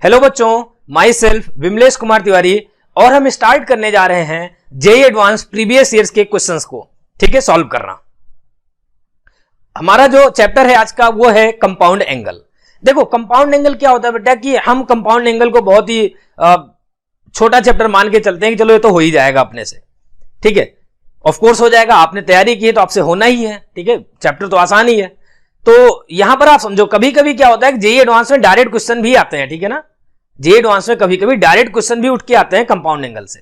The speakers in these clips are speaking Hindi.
हेलो बच्चों, माई सेल्फ विमलेश कुमार तिवारी और हम स्टार्ट करने जा रहे हैं जेईई एडवांस प्रीवियस ईयर्स के क्वेश्चंस को, ठीक है, सॉल्व करना। हमारा जो चैप्टर है आज का वो है कंपाउंड एंगल। देखो कंपाउंड एंगल क्या होता है बेटा कि हम कंपाउंड एंगल को बहुत ही छोटा चैप्टर मान के चलते हैं कि चलो ये तो हो ही जाएगा अपने से, ठीक है, ऑफ कोर्स हो जाएगा, आपने तैयारी की है तो आपसे होना ही है, ठीक है, चैप्टर तो आसान ही है। तो यहां पर आप समझो कभी कभी क्या होता है कि जेईई एडवांस में डायरेक्ट क्वेश्चन भी आते हैं, ठीक है ना, जेईई एडवांस में कभी कभी डायरेक्ट क्वेश्चन भी उठ के आते हैं कंपाउंड एंगल से।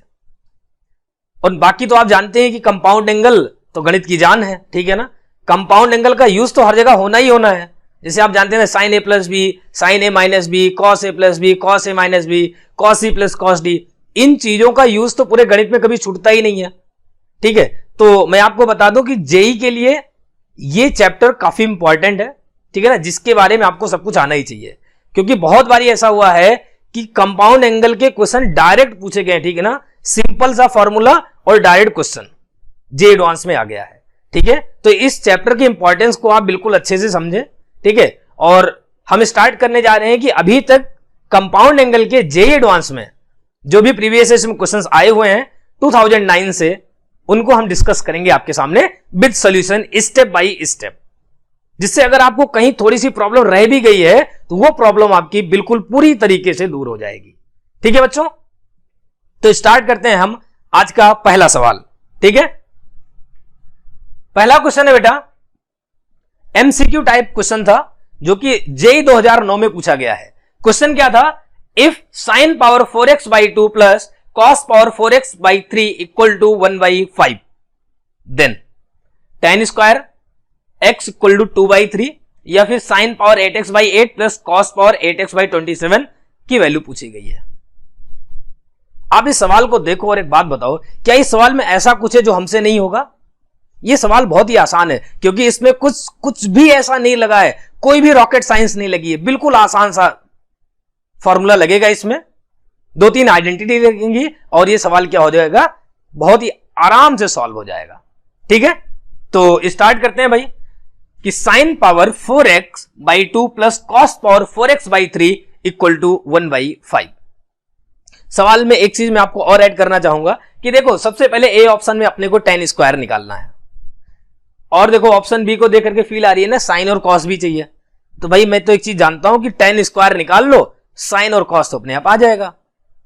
और बाकी तो आप जानते हैं कि कंपाउंड एंगल तो गणित की जान है, ठीक है ना, कंपाउंड एंगल का यूज तो हर जगह होना ही होना है। जैसे आप जानते हैं sine A plus B, sine A minus B, cos A plus B, cos A minus B, cos C plus cos D, इन चीजों का यूज तो पूरे गणित में कभी छूटता ही नहीं है, ठीक है। तो मैं आपको बता दूं कि जेईई के लिए ये चैप्टर काफी इंपॉर्टेंट है, ठीक है ना, जिसके बारे में आपको सब कुछ आना ही चाहिए, क्योंकि बहुत बारी ऐसा हुआ है कि कंपाउंड एंगल के क्वेश्चन डायरेक्ट पूछे गए, ठीक है ना, सिंपल सा फॉर्मूला और डायरेक्ट क्वेश्चन जेईई एडवांस में आ गया है, ठीक है। तो इस चैप्टर की इंपॉर्टेंस को आप बिल्कुल अच्छे से समझे, ठीक है। और हम स्टार्ट करने जा रहे हैं कि अभी तक कंपाउंड एंगल के जेईई एडवांस में जो भी प्रीवियस ईयर में क्वेश्चंस आए हुए हैं 2009 से, उनको हम डिस्कस करेंगे आपके सामने with solution step by step, जिससे अगर आपको कहीं थोड़ी सी प्रॉब्लम रह भी गई है तो वो प्रॉब्लम आपकी बिल्कुल पूरी तरीके से दूर हो जाएगी, ठीक है बच्चों। तो स्टार्ट करते हैं हम आज का पहला सवाल, ठीक है। पहला क्वेश्चन है बेटा एमसीक्यू टाइप क्वेश्चन था जो कि जेईई 2009 में पूछा गया है। क्वेश्चन क्या था, if sine power 4x by 2 plus cos power 4x by 3 equal to 1/5 then tan square x equal to 2/3 या फिर sine power 8x by 8 plus cos power 8x by 27 की वैल्यू पूछी गई है। आप इस सवाल को देखो और एक बात बताओ, क्या इस सवाल में ऐसा कुछ है जो हमसे नहीं होगा? यह सवाल बहुत ही आसान है, क्योंकि इसमें कुछ भी ऐसा नहीं लगा है, कोई भी रॉकेट साइंस नहीं लगी है, बिल्कुल आसान सा फॉर्मूला लगेगा, इसमें 2-3 आइडेंटिटी लगेंगी और यह सवाल क्या हो जाएगा, बहुत ही आराम से सॉल्व हो जाएगा, ठीक है। तो स्टार्ट करते हैं भाई कि sine power 4x by 2 plus cos power 4x by 3 equal to 1/5। सवाल में एक चीज मैं आपको और ऐड करना चाहूंगा कि देखो सबसे पहले ए ऑप्शन में अपने को tan स्क्वायर निकालना है, और देखो ऑप्शन बी को देख करके फील आ रही है ना साइन और कॉस भी चाहिए, तो भाई मैं तो एक चीज जानता हूं कि tan स्क्वायर निकाल लो, साइन और कॉस तो अपने आप आ जाएगा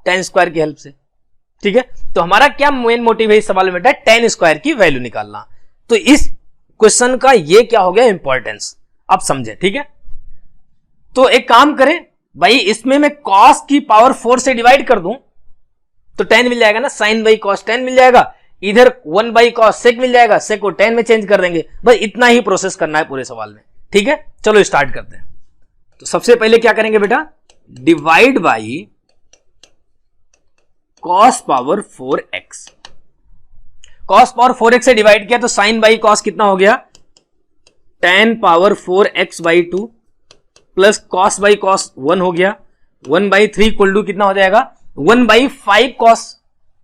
tan स्क्वायर की हेल्प से, ठीक है। तो हमारा क्या मेन मोटिव है इस सवाल में बेटा, tan स्क्वायर की वैल्यू निकालना। तो इस क्वेश्चन का ये क्या हो गया इंपॉर्टेंस, आप समझे, ठीक है। तो एक काम करें भाई, इसमें मैं cos की पावर 4 से डिवाइड कर दूं तो tan मिल जाएगा ना, sin बाई cos tan मिल जाएगा, इधर 1/cos sec मिल जाएगा, sec को tan में चेंज कर देंगे, बस इतना ही प्रोसेस करना है पूरे सवाल में, ठीक है। चलो स्टार्ट करते हैं। तो सबसे पहले क्या करेंगे बेटा, divide by cos power 4x, cos power 4x से डिवाइड किया तो sin बाई cos कितना हो गया, tan power 4x by 2 plus cos by cos 1 हो गया, 1/3 इक्वल टू कितना हो जाएगा, 1/5 cos,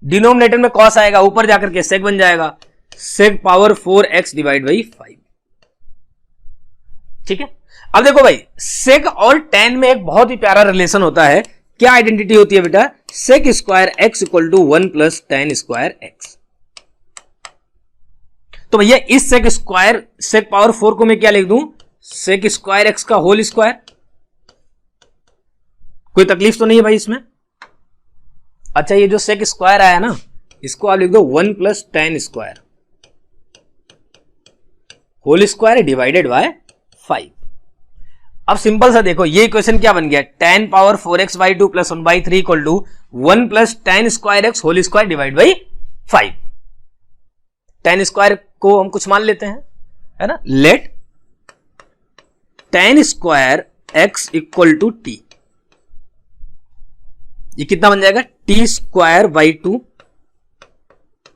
डिनोमिनेटर में cos आएगा, ऊपर जाकर के sec बन जाएगा, sec power 4x divide by 5, ठीक है। अब देखो भाई sec और tan में एक बहुत ही प्यारा रिलेशन होता है, क्या आइडेंटिटी होती है बेटा, sec square x equal to 1 plus tan square x। तो भैया इस sec स्क्वायर sec पावर 4 को मैं क्या लिख दूं, sec स्क्वायर x का होल स्क्वायर, कोई तकलीफ तो नहीं है भाई इसमें। अच्छा ये जो sec स्क्वायर आया ना, इसको आप लिख दो 1 plus tan square whole square divided by 5। अब सिंपल सा देखो ये इक्वेशन क्या बन गया, tan power 4x by 2 plus 1/3 equal to 1 plus tan square x whole square divide by 5। tan square को हम कुछ मान लेते हैं, है ना, let tan square x equal to t, ये कितना बन जाएगा, t square by 2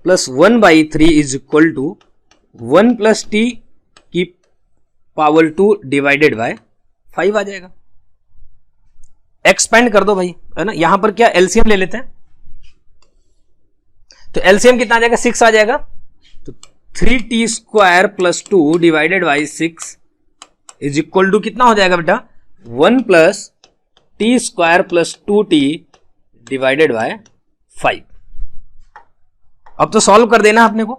plus 1/3 is equal to 1 plus t की पावर 2 डिवाइडेड बाय 5 आ जाएगा। एक्सपेंड कर दो भाई, है ना, यहां पर क्या एलसीएम ले लेते हैं, तो एलसीएम कितना आ जाएगा, 6 आ जाएगा, तो 3t स्क्वायर plus 2 divided by 6 is equal to कितना हो जाएगा बेटा, 1 plus t square plus 2t divided by 5। अब तो सॉल्व कर देना आपने को,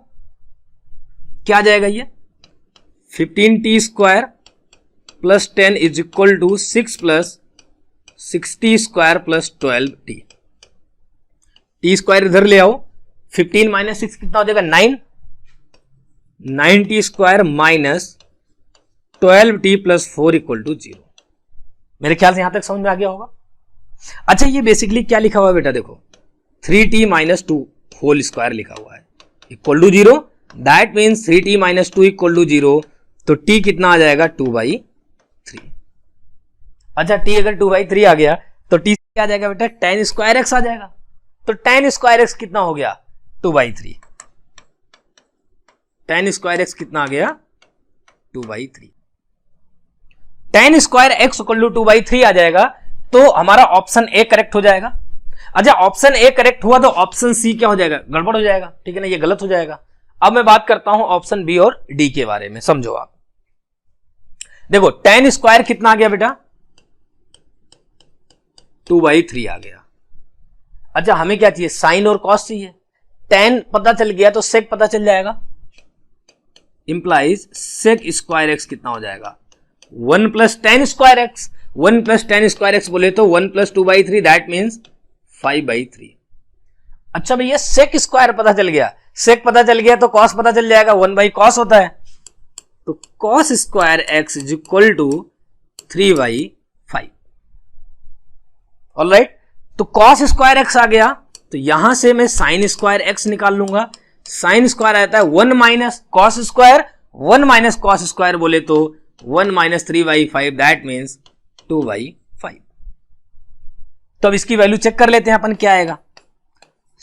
क्या आ जाएगा ये 15t square plus 10 is equal to 6 plus 6t square plus 12t। T square इधर ले आओ, 15 माइनस 6 कितना हो जाएगा 9, 9t square minus 12t plus 4 equal to 0। मेरे ख्याल से यहां तक समझ में आ गया होगा। अच्छा ये बेसिकली क्या लिखा हुआ है बेटा, देखो 3t माइनस 2 होल स्क्वायर लिखा हुआ है equal to 0, that means 3t minus 2 equal to 0, तो t कितना आ जाएगा 2/3। अच्छा t अगर 2/3 आ गया तो t क्या आ जाएगा बेटा tan स्क्वायर x आ जाएगा, तो tan स्क्वायर x कितना हो गया 2/3, tan स्क्वायर x कितना आ गया 2/3, tan square x equal to 2/3 आ जाएगा, तो हमारा ऑप्शन ए करेक्ट हो जाएगा। अच्छा ऑप्शन ए करेक्ट हुआ तो ऑप्शन सी क्या हो जाएगा, गड़बड़ हो जाएगा, ठीक है ना, ये गलत हो जाएगा। अब मैं बात करता हूं ऑप्शन बी और डी के बारे में, समझो आप। देखो tan स्क्वायर कितना आ गया बेटा 2/3 आ गया। अच्छा हमें क्या चाहिए, साइन और कॉस चाहिए, tan पता चल गया तो sec पता चल जाएगा, इंप्लाइज sec स्क्वायर x कितना हो जाएगा 1 plus tan square x, 1 plus tan square x बोले तो 1 प्लस 2/3 दैट मीन्स 5/3। अच्छा भैया sec स्क्वायर पता चल गया, sec पता चल गया तो cos पता चल जाएगा, 1/cos होता है, तो cos square x is equal to 3/5। Alright, तो cos स्क्वायर x आ गया, तो यहां से मैं sin स्क्वायर x निकाल लूंगा, sin स्क्वायर आता है 1 minus cos square, 1 minus cos square बोले तो 1 माइनस 3/5 दैट मीन्स 2/5। तो अब इसकी वैल्यू चेक कर लेते हैं अपन, क्या आएगा,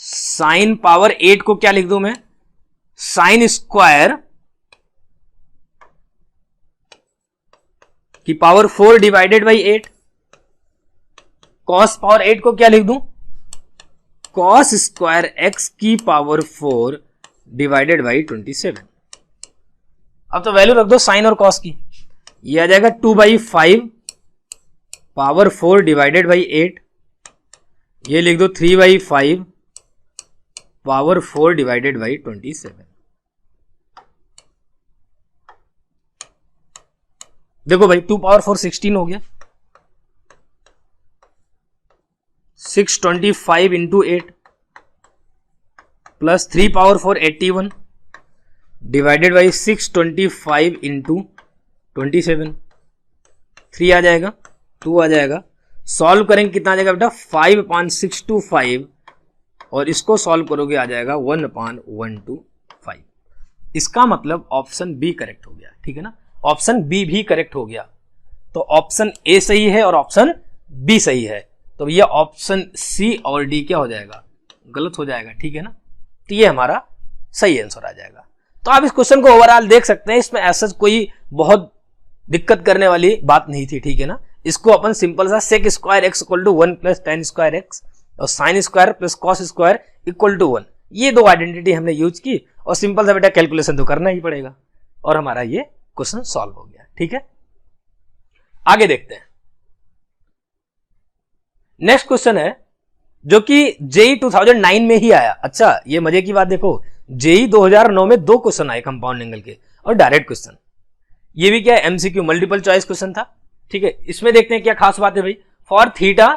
साइन पावर 8 को क्या लिख दूं मैं, साइन स्क्वायर की power 4 divided by 8, cos power 8 को क्या लिख दूं, कॉस स्क्वायर x की पावर 4 डिवाइडेड बाई 27। अब तो वैल्यू रख दो साइन और कॉस की, ये आ जाएगा 2/5 पावर 4 डिवाइडेड बाई 8, ये लिख दो 3/5 पावर 4 डिवाइडेड बाई 27। देखो भाई 2 पावर 4 16 हो गया, 625 into 8 plus 3 power 4 81 divided by 625 into 27, 3 आ जाएगा, 2 आ जाएगा, सॉल्व करेंगे कितना आ जाएगा बेटा 5/625 और इसको सॉल्व करोगे आ जाएगा 1/125। इसका मतलब ऑप्शन बी करेक्ट हो गया, ठीक है ना, ऑप्शन बी भी करेक्ट हो गया, तो ऑप्शन ए सही है और ऑप्शन बी सही है, तो ये ऑप्शन सी और डी क्या हो जाएगा, गलत हो जाएगा, ठीक है ना, तो ये हमारा सही आंसर आ जाएगा। तो आप इस क्वेश्चन को ओवरऑल देख सकते हैं, इसमें ऐसा कोई बहुत दिक्कत करने वाली बात नहीं थी, ठीक है ना, इसको अपन सिंपल सा sec square x equal to 1 plus tan square x और sin square plus cos square equal to 1, ये दो आइडेंटिटी हमने यूज की और सिंपल सा बेटा कैलकुलेशन तो करना ही पड़ेगा और हमारा ये क्वेश्चन सॉल्व हो गया, ठीक है। आगे देखते हैं, नेक्स्ट क्वेश्चन है जो कि जेई 2009 में ही आया। अच्छा ये मजे की बात देखो, जेई 2009 में 2 क्वेश्चन आए कंपाउंड एंगल के और डायरेक्ट क्वेश्चन, ये भी क्या है एमसीक्यू मल्टीपल चॉइस क्वेश्चन था, ठीक है। इसमें देखते हैं क्या खास बात है भाई, for theta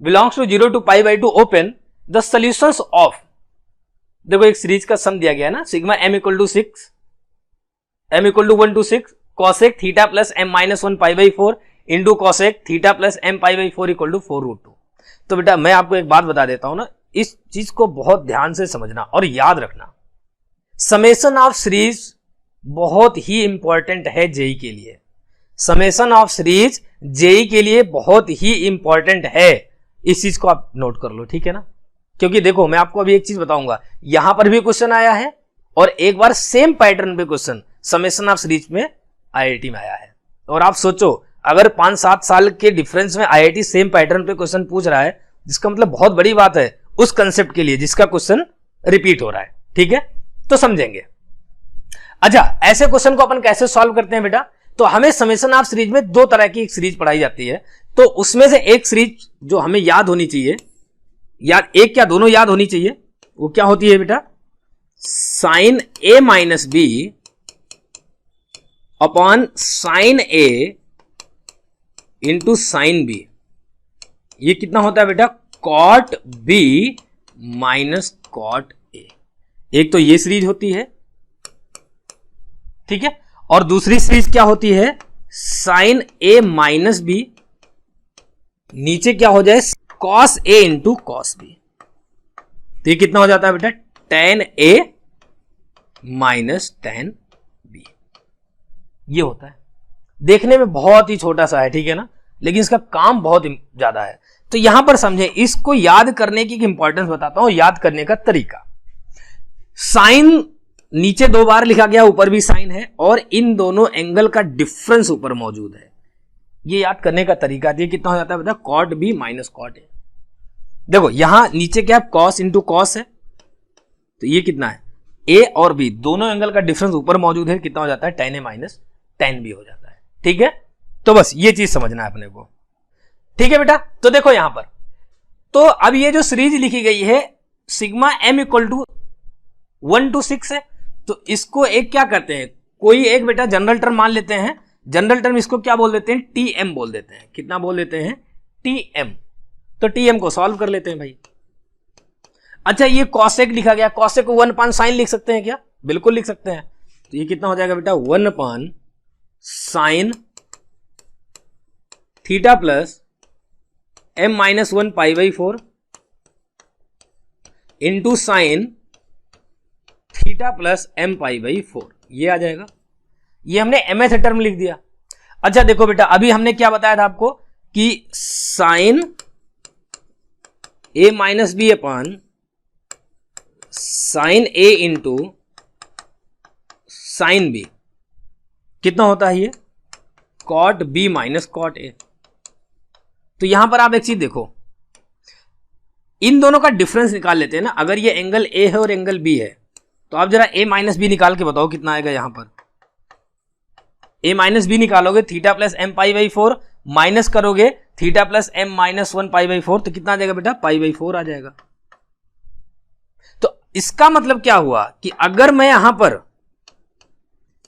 belongs to 0 to π/2 open the solutions of, देखो एक सीरीज का सम दिया गया है ना, sigma m equal to 6 m equal to 1 to 6 cosec theta plus m-1 π/4 into cosec theta plus m π/4 equal to 4√2। तो बेटा मैं आपको एक बात बता देता हूं ना, इस चीज को बहुत ध्यान से समझना और याद रखना, समेशन ऑफ सीरीज बहुत ही इंपॉर्टेंट है जेई के लिए, समेशन ऑफ सीरीज जेई के लिए बहुत ही इंपॉर्टेंट है, इस चीज को आप नोट कर लो, ठीक है ना, क्योंकि देखो मैं आपको अभी एक चीज बताऊंगा, यहां पर भी क्वेश्चन आया है और एक बार सेम पैटर्न पे क्वेश्चन समेशन ऑफ सीरीज में आईआईटी में आया है, और आप सोचो अगर 5-7 साल के डिफरेंस में आईआईटी सेम पैटर्न पे क्वेश्चन पूछ रहा है, जिसका मतलब बहुत बड़ी बात है उस कंसेप्ट के लिए जिसका क्वेश्चन रिपीट हो रहा है, ठीक है, तो समझेंगे। अच्छा ऐसे क्वेश्चन को अपन कैसे सॉल्व करते हैं बेटा, तो हमें समेशन ऑफ सीरीज में 2 तरह की एक सीरीज पढ़ाई जाती है, तो उसमें से एक सीरीज जो हमें याद होनी चाहिए, याद एक क्या दोनों याद होनी चाहिए, वो क्या होती है बेटा, sine A minus B upon sine A into sine B. ये कितना होता है बेटा, cot B minus cot A. एक तो ये सीरीज होती है, ठीक है, और दूसरी सीरीज क्या होती है, साइन ए माइनस बी, नीचे क्या हो जाए, cos A into cos B. तो ये कितना हो जाता है बेटा, टेन ए माइनस टेन बी। ये होता है, देखने में बहुत ही छोटा सा है, ठीक है ना, लेकिन इसका काम बहुत ज्यादा है। तो यहां पर समझे, इसको याद करने की इंपॉर्टेंस बताता हूं, याद करने का तरीका। साइन नीचे दो बार लिखा गया, ऊपर भी साइन है, और इन दोनों एंगल का डिफरेंस ऊपर मौजूद है। ये याद करने का तरीका, ये कितना हो जाता है बेटा, cot B minus cot A. देखो यहां नीचे क्या है, कॉस इंटू कॉस है, तो ये कितना है, ए और बी दोनों एंगल का डिफरेंस ऊपर मौजूद है, कितना हो जाता है, टेन ए माइनस टेन बी हो जाता है। ठीक है, तो बस ये चीज समझना है अपने को। ठीक है बेटा, तो देखो यहां पर, तो अब ये जो सीरीज लिखी गई है sigma M equal to 1 to 6 है, तो इसको एक क्या करते हैं, कोई एक बेटा जनरल टर्म मान लेते हैं, जनरल टर्म इसको क्या बोल देते हैं, टी एम बोल देते हैं। कितना बोल देते हैं, टी एम। तो टी एम को सॉल्व कर लेते हैं भाई। अच्छा, ये कॉसेक लिखा गया, कॉसेक को 1 साइन लिख सकते हैं क्या, बिल्कुल लिख सकते हैं। तो ये कितना हो जाएगा बेटा, 1 sign theta plus m minus 1 pi by 4 into sine theta plus m pi by 4, ये आ जाएगा। ये हमने mth टर्म लिख दिया। अच्छा देखो बेटा, अभी हमने क्या बताया था आपको कि sine a minus B upon sine a into sine b कितना होता है, ये cot b minus cot a। तो यहां पर आप एक चीज देखो, इन दोनों का डिफरेंस निकाल लेते हैं ना। अगर ये एंगल a है और एंगल b है, तो आप जरा a माइनस बी निकाल के बताओ कितना आएगा। यहां पर a माइनस बी निकालोगे, theta plus m pi by 4 minus करोगे theta plus m minus 1 pi by 4, तो कितना आ जाएगा बेटा, पाई बाई 4 आ जाएगा। तो इसका मतलब क्या हुआ कि अगर मैं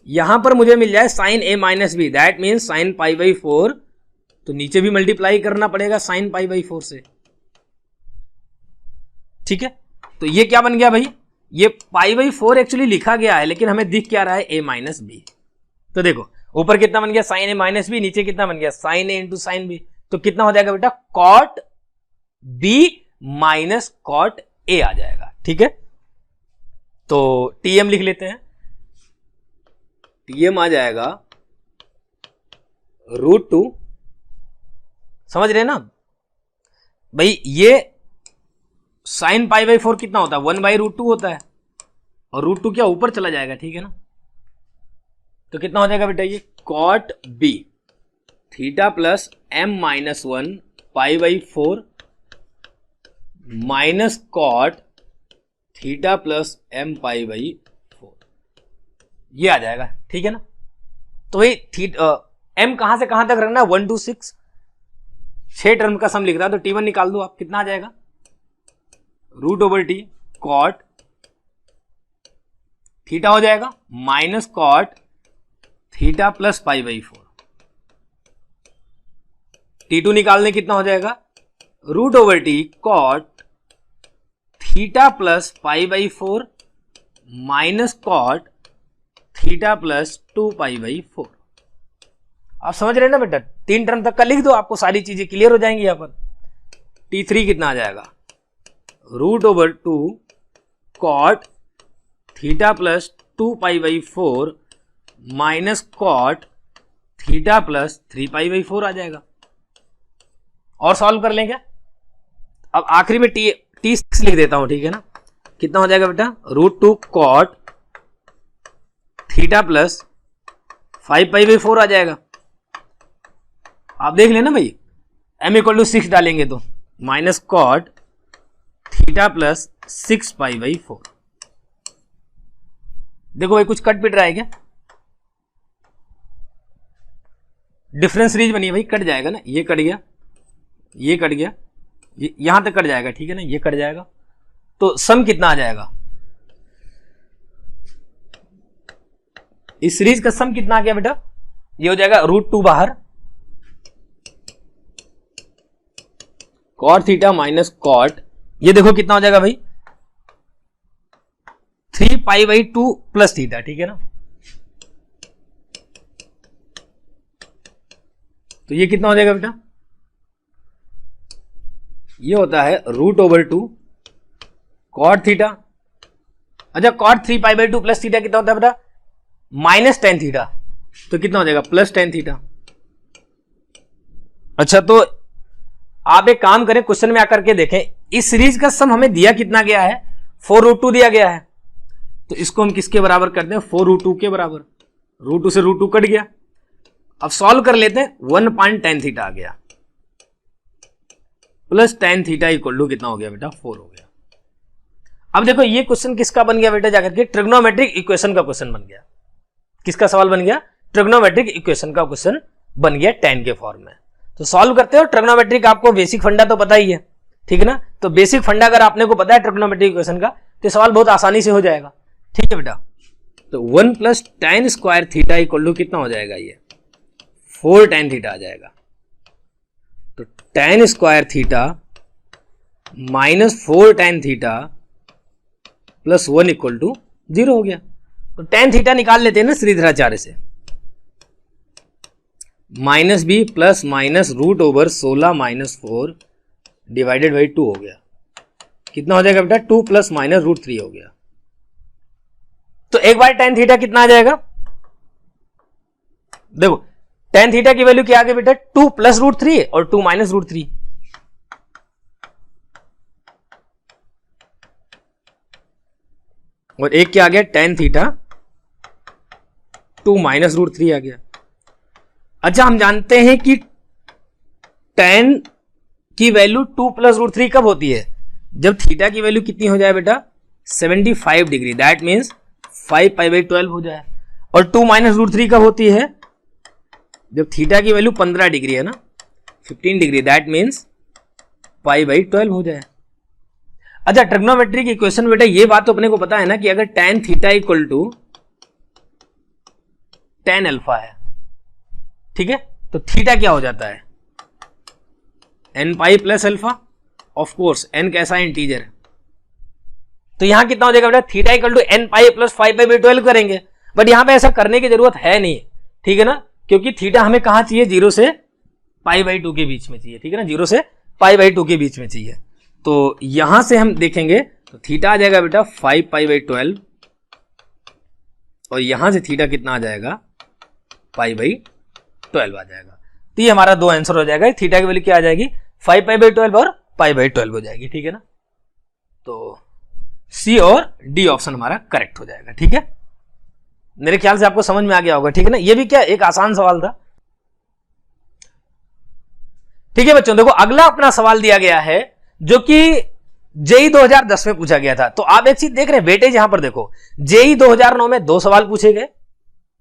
यहां पर मुझे मिल जाए sine a minus B, that mean sine pi by 4, तो नीचे भी मल्टीप्लाई करना पड़ेगा साइन पाई बाई 4 से। ठीक है, तो ये क्या बन गया भाई, ये पाई बाई 4 एक्चुअली लिखा गया है, लेकिन हमें दिख क्या रहा है, a माइनस बी। तो देखो ऊपर कितना बन गया, साइन a माइनस बी, नीचे कितना बन गया, sine a into sine B. तो कितना हो जाएगा बेटा, cot b minus cot a आ जाएगा। ठीक है, तो tm लिख लेते हैं, tm आ जाएगा √2, समझ रहे हैं ना भाई। ये साइन पाई बाई 4 कितना होता है, 1/√2 होता है, और √2 क्या ऊपर चला जाएगा, ठीक है ना। तो कितना हो जाएगा बेटा, ये cot b theta plus m minus 1 pi by 4 minus cot theta plus m pi by 4, ये आ जाएगा। ठीक है ना, तो भाई m कहां से कहां तक रखना है, 1 to 6, 6 टर्म का सम लिख रहा है, तो t1 निकाल दो आप, कितना आ जाएगा, √t कॉट थीटा हो जाएगा minus cot theta plus pi by 4। t2 निकालने कितना हो जाएगा, √t cot theta plus pi by 4 minus cot theta plus 2 pi by 4। आप समझ रहे हैं ना बेटा, 3 टर्म तक का लिख दो, आपको सारी चीजें क्लियर हो जाएंगी। यहां पर t3 कितना आ जाएगा, √2 cot theta plus 2 pi by 4 minus cot theta plus 3 pi by 4 आ जाएगा। और सॉल्व कर लेंगे। अब आखिरी में t6 लिख देता हूं, ठीक है ना। कितना हो जाएगा बेटा, √2 cot theta plus 5 pi by 4 आ जाएगा। आप देख लेना भाई, m इक्वल टू 6 डालेंगे तो minus cot theta plus 6 pi by 4। देखो भाई कुछ कट पिट रहा है क्या, डिफरेंस सीरीज बनी है भाई, कट जाएगा ना, ये कट गया, ये कट गया, ये यहां तक कट जाएगा, ठीक है ना, ये कट जाएगा, तो सम कितना आ जाएगा, इस सीरीज का सम कितना आ गया बेटा, ये हो जाएगा √2 बाहर cot थीटा माइनस cot, ये देखो कितना हो जाएगा भाई 3π/2 प्लस थीटा, ठीक है ना, तो ये कितना हो जाएगा बेटा, ये होता है √2 cot थीटा, अच्छा cot 3π/2 प्लस थीटा कितना होता है बेटा -tan थीटा, तो कितना हो जाएगा +tan थीटा। अच्छा तो आप एक काम करें, क्वेश्चन में आकर के देखें, इस सीरीज का सम हमें दिया कितना गया है 4√2 दिया गया है, तो इसको हम किसके बराबर करते हैं 4√2 के बराबर, √2 से √2 कट गया, अब सॉल्व कर लेते हैं, 1.tan थीटा आ गया plus tan theta equal to कितना हो गया बेटा 4 हो गया। अब देखो ये क्वेश्चन किसका बन गया बेटा, जाकर के ट्रिग्नोमेट्रिक इक्वेशन का क्वेश्चन बन गया, किसका सवाल बन गया, ट्रिग्नोमेट्रिक इक्वेशन का क्वेश्चन बन गया tan के फॉर्म में। तो सॉल्व करते हो, ट्रिग्नोमेट्रिक आपको बेसिक फंडा तो पता ही है, ठीक है ना, तो बेसिक फंडा अगर आपने को पता है ट्रिग्नोमेट्रिक इक्वेशन का, तो सवाल बहुत आसानी से हो जाएगा, ठीक है बेटा। तो 1 + tan square theta equal to कितना हो जाएगा, ये 4 tan थीटा आ जाएगा, तो tan square theta -4 tan theta plus 1 equal to 0 हो गया। तो tan थीटा निकाल लेते हैं ना श्रीधराचार्य से, -b plus minus √16 - 4 divided by 2 हो गया, कितना हो जाएगा बेटा 2 + -√3 हो गया। तो एक बार tan थीटा कितना आ जाएगा, देखो tan थीटा की वैल्यू क्या आ गई बेटा 2 + √3 और 2 - √3, और एक क्या आ गया tan थीटा 2 - √3 आ गया। अच्छा हम जानते हैं कि tan की वैल्यू 2 + √3 कब होती है, जब थीटा की वैल्यू कितनी हो जाए बेटा 75 डिग्री, दैट मीन्स 5π/12 हो जाए, और 2 - √3 कब होती है, जब थीटा की वैल्यू 15 डिग्री है ना 15 डिग्री, दैट मीन्स π/12 हो जाए। अच्छा ट्रिग्नोमेट्रिक इक्वेशन बेटा ये बात तो अपने को पता है ना कि अगर tan theta equal to tan alpha है, ठीक है, तो थीटा क्या हो जाता है n π + alpha, of course n कैसा है इंटीजर है, तो यहां कितना हो जाएगा बेटा थीटा इक्वल टू n π + 5π/12 करेंगे, बट यहां पे ऐसा करने की जरूरत है नहीं, ठीक है ना, क्योंकि थीटा हमें कहां चाहिए 0 से π/2 के बीच में चाहिए, ठीक है ना, 0 से π/2 के बीच में चाहिए। तो यहां से हम देखेंगे तो थीटा आ जाएगा बेटा 5π/12 और यहां से थीटा कितना आ जाएगा π/12 आ जाएगा। तो ये हमारा दो आंसर हो जाएगा, थीटा की वैल्यू क्या आ जाएगी 5π/12 और π/12 हो जाएगी, ठीक है ना। तो सी और डी ऑप्शन हमारा करेक्ट हो जाएगा, ठीक है, मेरे ख्याल से आपको समझ में आ गया होगा, ठीक है ना। ये भी क्या एक आसान सवाल था, ठीक है बच्चों। देखो अगला अपना सवाल दिया गया है जो कि जेई 2010 में पूछा गया था। तो आप एक चीज देख रहे हैं वेटेज, यहां पर देखो जेई 2009 में 2 सवाल पूछे गए,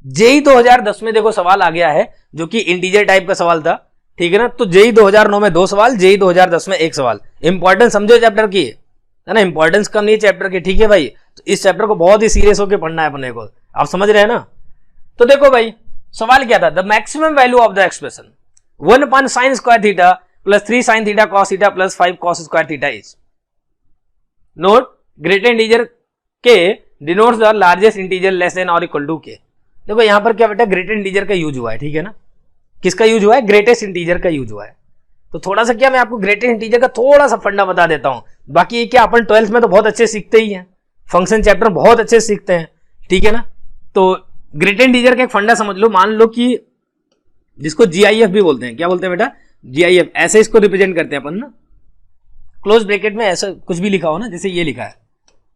जेई 2010 में देखो सवाल आ गया है जो कि इंटीजर टाइप का सवाल था, ठीक है ना। तो जेई 2009 में 2 सवाल, जेई 2010 में 1 सवाल। इंपॉर्टेंस समझो चैप्टर की, है ना, इंपॉर्टेंस कम नहीं चैप्टर की, ठीक है भाई। तो इस चैप्टर को बहुत ही सीरियस होकर पढ़ना है अपने को, आप समझ रहे हैं ना। तो देखो भाई सवाल क्या था, the maximum value of the expression 1/sin² theta plus 3sin theta cos theta plus 5 cos² theta is not greater integer K denotes the largest integer less than और इक्वल टू के। देखो यहां पर क्या बेटा ग्रेटर इंटीजर का यूज हुआ है, ठीक है ना। किसका यूज हुआ है, ग्रेटेस्ट इंटीजर का यूज हुआ है। तो थोड़ा सा क्या मैं आपको ग्रेटेस्ट इंटीजर का थोड़ा सा फंडा बता देता हूं, बाकी ये क्या अपन 12th में तो बहुत अच्छे सीखते ही हैं, फंक्शन चैप्टर बहुत अच्छे सीखते हैं, ठीक है ना। तो ग्रेटेस्ट इंटीजर का एक फंडा समझ लो, मान लो कि जिसको जीआईएफ भी बोलते हैं, क्या बोलते हैं बेटा जीआईएफ, ऐसे इसको रिप्रेजेंट करते हैं अपन ना, क्लोज ब्रैकेट में ऐसा कुछ भी लिखा हो ना, जैसे ये लिखा है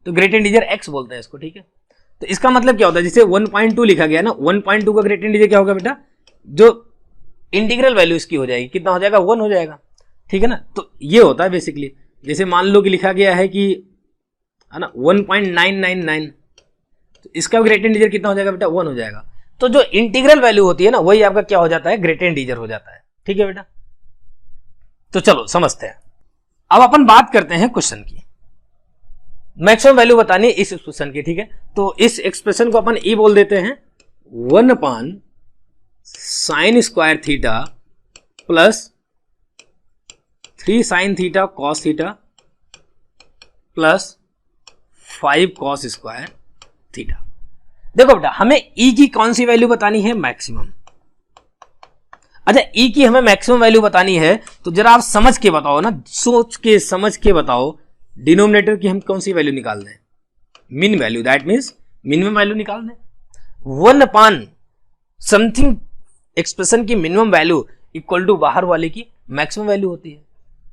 तो ग्रेटेस्ट इंटीजर एक्स बोलते हैं इसको, ठीक है। तो इसका मतलब क्या होता है, जैसे 1.2 लिखा गया ना, 1.2 का ग्रेटेस्ट इंटीजर क्या होगा बेटा, जो इंटीग्रल वैल्यू इसकी हो जाएगी, कितना हो जाएगा 1 हो जाएगा, ठीक है ना। तो ये होता है बेसिकली, जैसे मान लो कि लिखा गया है कि है ना 1.999, तो इसका ग्रेटेस्ट इंटीजर कितना हो जाएगा बेटा 1 हो जाएगा। तो जो इंटीग्रल वैल्यू होती है ना वही आपका क्या हो जाता है ग्रेटेस्ट इंटीजर हो जाता है, ठीक है बेटा। तो चलो समझते हैं। अब अपन बात करते हैं क्वेश्चन की, मैक्सिमम वैल्यू बतानी है इस एक्सप्रेशन की, ठीक है। तो इस एक्सप्रेशन को अपन ई बोल देते हैं 1/sin² theta plus 3sin theta cos theta plus 5 cos² theta. देखो बेटा, हमें ई की कौन सी वैल्यू बतानी है? मैक्सिमम। अच्छा, ई की हमें मैक्सिमम वैल्यू बतानी है तो जरा आप समझ के बताओ ना, सोच के समझ के बताओ, डिनोमिनेटर की हम कौन सी वैल्यू निकाल दें? मिन value, that means minimum value निकाल दें। 1/समथिंग एक्सप्रेशन की मिनिमम वैल्यू इक्वल टू बाहर वाले की मैक्सिमम वैल्यू होती है।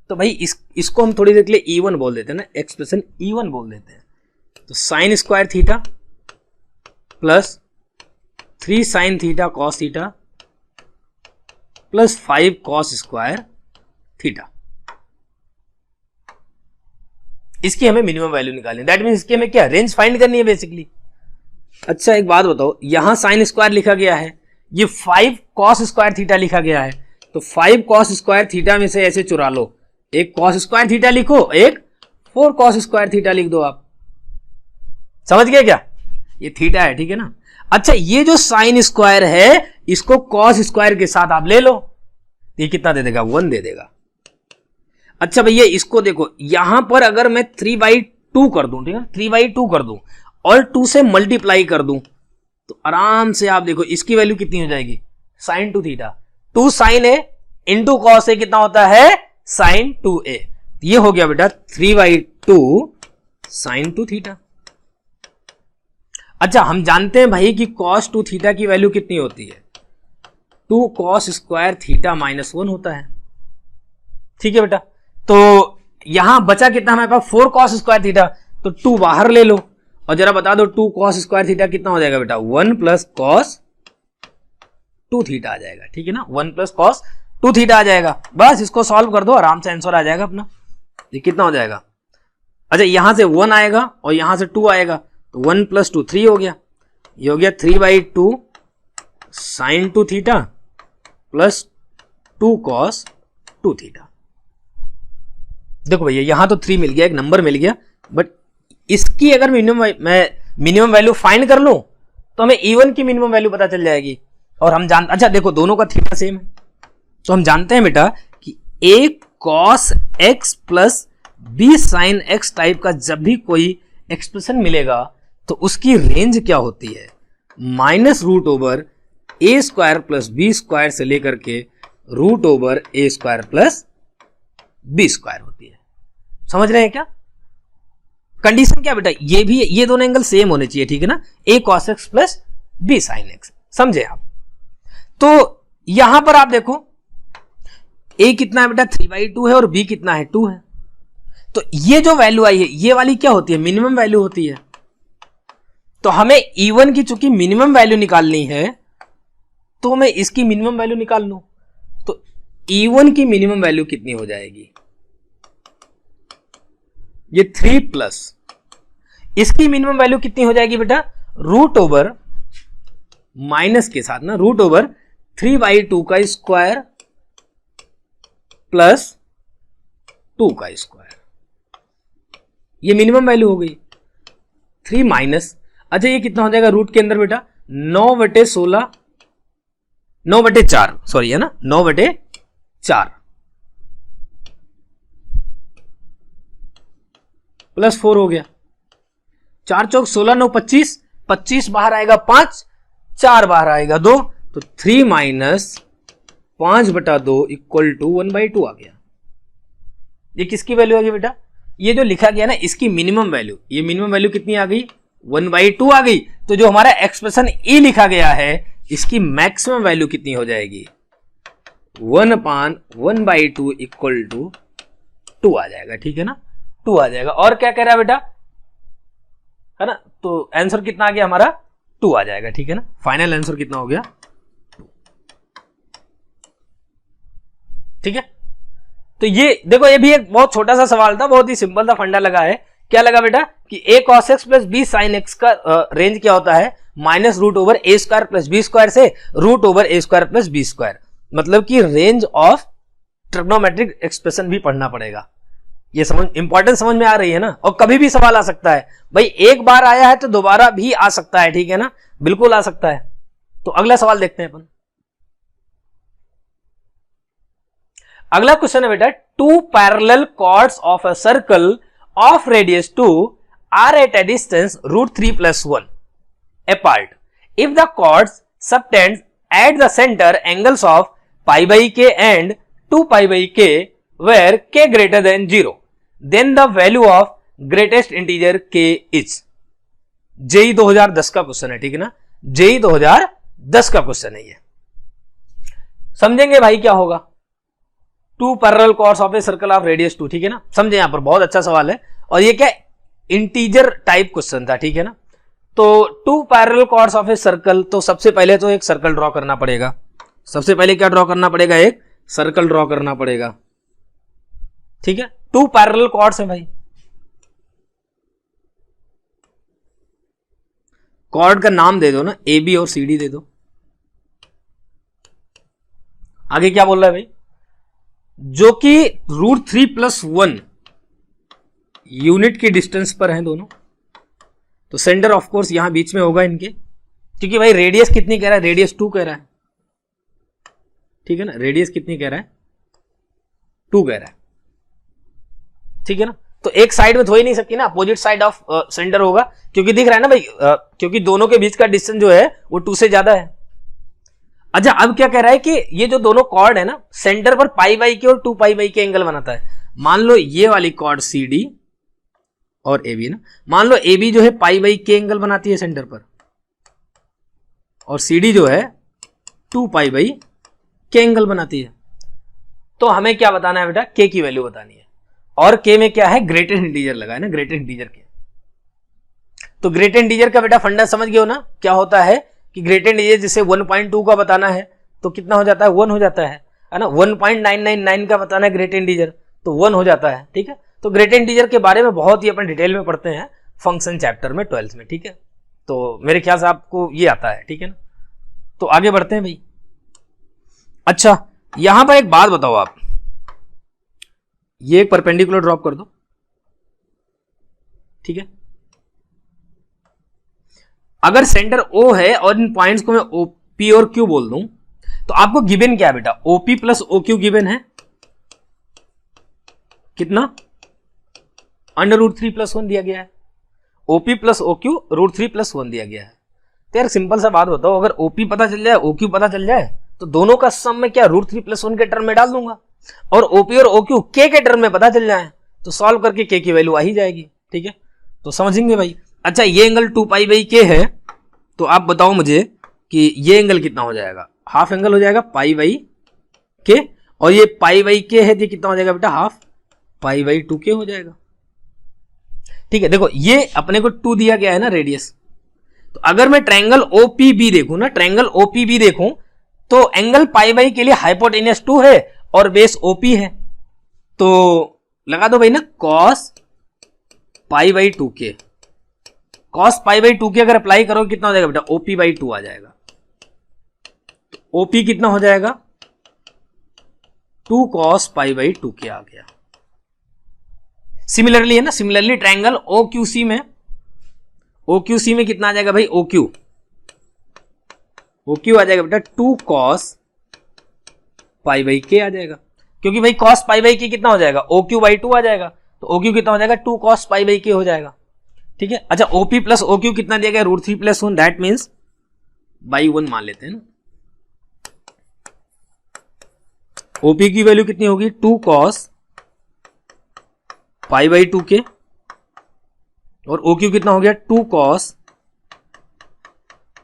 तो भाई इसको हम थोड़ी देर के लिए E1 बोल देते हैं ना, एक्सप्रेशन E1 बोल देते हैं। तो sin² theta plus 3sin theta cos theta plus 5 cos² theta, इसकी हमें मिनिमम वैल्यू निकालनी है। दैट मीन्स इसकी हमें क्या रेंज फाइंड करनी है बेसिकली। अच्छा, एक बात बताओ, यहां sin² लिखा गया है, ये 5 cos² थीटा लिखा गया है, तो 5 cos² थीटा में से ऐसे चुरा लो, एक cos² थीटा लिखो, एक 4 cos² थीटा लिख दो। आप समझ गए क्या? ये थीटा है, ठीक है ना। अच्छा, ये जो sin² है इसको cos² के साथ आप ले लो, ये कितना दे देगा? 1 दे देगा। अच्छा भैया, इसको देखो, यहां पर अगर मैं 3/2 कर दूं, ठीक है, 3/2 कर दूं और 2 से मल्टीप्लाई कर दूं तो आराम से आप देखो इसकी वैल्यू कितनी हो जाएगी? sin 2 theta. 2 sin A into cos A कितना होता है? sin 2A। ये हो गया बेटा 3/2 sin 2 थीटा। अच्छा, हम जानते हैं भाई कि cos 2 थीटा की वैल्यू कितनी होती है? 2 cos² थीटा -1 होता है, ठीक है बेटा। तो यहां बचा कितना हमारे पास? 4 cos² थीटा, तो 2 बाहर ले लो और जरा बता दो 2 cos² थीटा कितना हो जाएगा बेटा? 1 + cos 2 थीटा आ जाएगा, ठीक है ना। 1 + cos 2 थीटा आ जाएगा। बस इसको सॉल्व कर दो, आराम से आंसर आ जाएगा अपना। ये कितना हो जाएगा? अच्छा, यहां से 1 आएगा और यहां से 2 आएगा, तो 1 + 2 3 हो गया। ये हो गया 3/2 sin 2 theta plus 2 cos 2 theta. देखो भैया, यहां तो 3 मिल गया, एक नंबर मिल गया, बट इसकी अगर मिनिमम वैल्यू फाइंड कर लूं तो हमें E1 की मिनिमम वैल्यू पता चल जाएगी। और हम अच्छा देखो, दोनों का थीटा सेम है, तो हम जानते हैं बेटा कि A cos x plus B sin x type का जब भी कोई एक्सप्रेशन मिलेगा तो उसकी रेंज क्या होती है? -√A² प्लस B² से लेकर के √A² प्लस B² होती है। समझ रहे हैं क्या? कंडीशन क्या बेटा? ये दोनों एंगल सेम होने चाहिए, ठीक है ना। A cos x plus B sin x, समझे आप? तो यहां पर आप देखो A कितना है बेटा? 3/2 है और B कितना है? 2 है। तो ये जो वैल्यू आई है, ये वाली क्या होती है? मिनिमम वैल्यू होती है। तो हमें E1 की चूंकि मिनिमम वैल्यू निकालनी है तो मैं इसकी मिनिमम वैल्यू निकाल लूं, तो E1 की मिनिमम वैल्यू कितनी हो जाएगी? ये 3 प्लस इसकी मिनिमम वैल्यू कितनी हो जाएगी बेटा? √ माइनस के साथ ना, √ 3/2 का स्क्वायर प्लस 2 का स्क्वायर, ये मिनिमम वैल्यू हो गई। 3 माइनस, अच्छा ये कितना हो जाएगा रूट के अंदर बेटा? 9/16, 9/4 सॉरी, है ना, 9/4 प्लस 4 हो गया। 4 चौक 16, 9 25, 25 बाहर आएगा 5, 4 बाहर आएगा 2, तो 3 माइनस 5/2 इक्वल टू 1/2 आ गया। ये किसकी वैल्यू आ गई बेटा? ये जो लिखा गया ना इसकी मिनिमम वैल्यू, ये मिनिमम वैल्यू कितनी आ गई? 1/2 आ गई। तो जो हमारा एक्सप्रेशन E लिखा गया है इसकी मैक्सिमम वैल्यू कितनी हो जाएगी? 1/1/2 इक्वल टू 2 आ जाएगा, ठीक है ना, 2 आ जाएगा। और क्या कह रहा है बेटा? है ना, तो आंसर कितना आ गया हमारा? 2 आ जाएगा, ठीक है ना। फाइनल आंसर कितना हो गया? 2, ठीक है। तो ये देखो, ये भी एक बहुत छोटा सा सवाल था, बहुत ही सिंपल था, फंडा लगा है। क्या लगा बेटा कि A cos x plus B sin x का रेंज क्या होता है? -√A² प्लस B² से √A² प्लस B², मतलब कि रेंज ऑफ ट्रिग्नोमेट्रिक एक्सप्रेशन भी पढ़ना पड़ेगा। ये समझ इंपॉर्टेंट समझ में आ रही है ना। और कभी भी सवाल आ सकता है भाई, एक बार आया है तो दोबारा भी आ सकता है, ठीक है ना, बिल्कुल आ सकता है। तो अगला सवाल देखते हैं अपन। अगला क्वेश्चन है बेटा, two parallel chords of a circle of radius 2 are at a distance √3+1 apart. If the chords subtends at the center angles of pi by k and 2 pi by k where k greater than 0, then the value of greatest integer k is. JEE 2010 का क्वेश्चन है, ठीक है ना, जेई 2010 का क्वेश्चन है ये। समझेंगे भाई क्या होगा। Two parallel chords of a circle of radius 2, ठीक है ना, समझे। यहां पर बहुत अच्छा सवाल है और ये क्या इंटीजर टाइप क्वेश्चन था, ठीक है ना। तो two parallel chords of a circle, तो सबसे पहले तो एक सर्कल ड्रॉ करना पड़ेगा। सबसे पहले क्या ड्रॉ करना पड़ेगा, एक सर्कल ड्रॉ करना पड़ेगा, ठीक है। टू पैरेलल कॉर्ड्स है भाई, कॉर्ड का नाम दे दो ना, ए बी और सी डी दे दो। आगे क्या बोल रहा है भाई, जो कि √3+1 यूनिट की डिस्टेंस पर हैं दोनों। तो सेंटर ऑफ कोर्स यहां बीच में होगा इनके, क्योंकि भाई रेडियस कितनी कह रहा है, रेडियस 2 कह रहा है, ठीक है ना, रेडियस कितनी कह रहा है, 2 कह रहा है, ठीक है ना। तो एक साइड में तो हो ही नहीं सकती ना, अपोजिट साइड ऑफ सेंटर होगा, क्योंकि दिख रहा है ना भाई, क्योंकि दोनों के बीच का डिस्टेंस जो है वो 2 से ज्यादा है। अच्छा, अब क्या कह रहा है कि ये जो दोनों कॉर्ड है ना, सेंटर पर पाई बाई के और 2 पाई बाई के एंगल बनाता है। मान लो ये वाली कॉर्ड सी डी और ए बी ना, मान लो ए बी जो है पाई बाई के एंगल बनाती है सेंटर पर, और सी डी जो है 2 पाई बाई के एंगल बनाती है। तो हमें क्या बताना है बेटा, के की वैल्यू बतानी है। और के में क्या है, ग्रेटेस्ट इंटीजर लगा है ना, ग्रेटेस्ट इंटीजर के। तो ग्रेटेस्ट इंटीजर का बेटा फंडा समझ गए हो ना, क्या होता है कि ग्रेटेस्ट इंटीजर जैसे 1.2 का बताना है तो कितना हो जाता है, 1 हो जाता है ना। 1.999 का बताना है ग्रेटेस्ट इंटीजर तो 1 हो जाता है, ठीक है। तो ग्रेटेस्ट इंटीजर के बारे में बहुत ही अपन डिटेल में पढ़ते हैं फंक्शन चैप्टर में 12th में, ठीक है। तो मेरे ख्याल से आपको ये आता है, ठीक है ना। तो आगे बढ़ते हैं भाई। अच्छा, यहां पर एक बात बताओ आप, ये एक परपेंडिकुलर ड्रॉप कर दो, ठीक है। अगर सेंटर O है और इन पॉइंट्स को मैं OP और Q बोल दूं, तो आपको गिवन क्या है बेटा, OP प्लस OQ गिवन है कितना, √3+1 दिया गया है। OP प्लस OQ √3+1 दिया गया है। तो यार सिंपल सा बात बताओ, अगर OP पता चल जाए, OQ पता चल जाए, तो दोनों का सम में क्या √3+1 के टर्म में डाल दूंगा, और OP और OQ के टर्म में पता चल जाए तो सॉल्व करके के की वैल्यू आ ही जाएगी, ठीक है। तो समझेंगे भाई। अच्छा, ये एंगल 2 पाई बाई के है, तो आप बताओ मुझे कि ये एंगल कितना हो जाएगा, हाफ एंगल हो जाएगा पाई बाई के, और ये पाई बाई के है, ये कितना हो जाएगा बेटा, हाफ पाई बाई 2 के हो जाएगा, ठीक है। देखो ये अपने को 2 दिया गया है ना रेडियस, तो अगर मैं ट्रायंगल OPB देखूं ना, ट्रायंगल OPB देखूं, तो एंगल पाई बाई के लिए हाइपोटेनियस 2 है और बेस OP है, तो लगा दो भाई ना cos पाई बाई 2 के, cos पाई बाई 2 के अगर अप्लाई करो कितना हो जाएगा बेटा, OP बाई 2 आ जाएगा। तो OP कितना हो जाएगा, 2 cos पाई बाई 2 के आ गया। सिमिलरली है ना, सिमिलरली ट्रायंगल OQC में, OQC में कितना आ जाएगा भाई, OQ आ जाएगा बेटा 2 cos पाई बाई के आ जाएगा, क्योंकि भाई cos पाई बाई के कितना हो जाएगा, OQ बाई 2 आ जाएगा, तो OQ कितना हो जाएगा, 2 cos पाई बाई के हो जाएगा, ठीक है। अच्छा, OP प्लस OQ कितना दिया गया, √3+1, दैट मीन्स बाई 1 मान लेते हैं ना। OP की वैल्यू कितनी होगी, 2 cos पाई बाई 2 के, और OQ कितना हो गया, 2 cos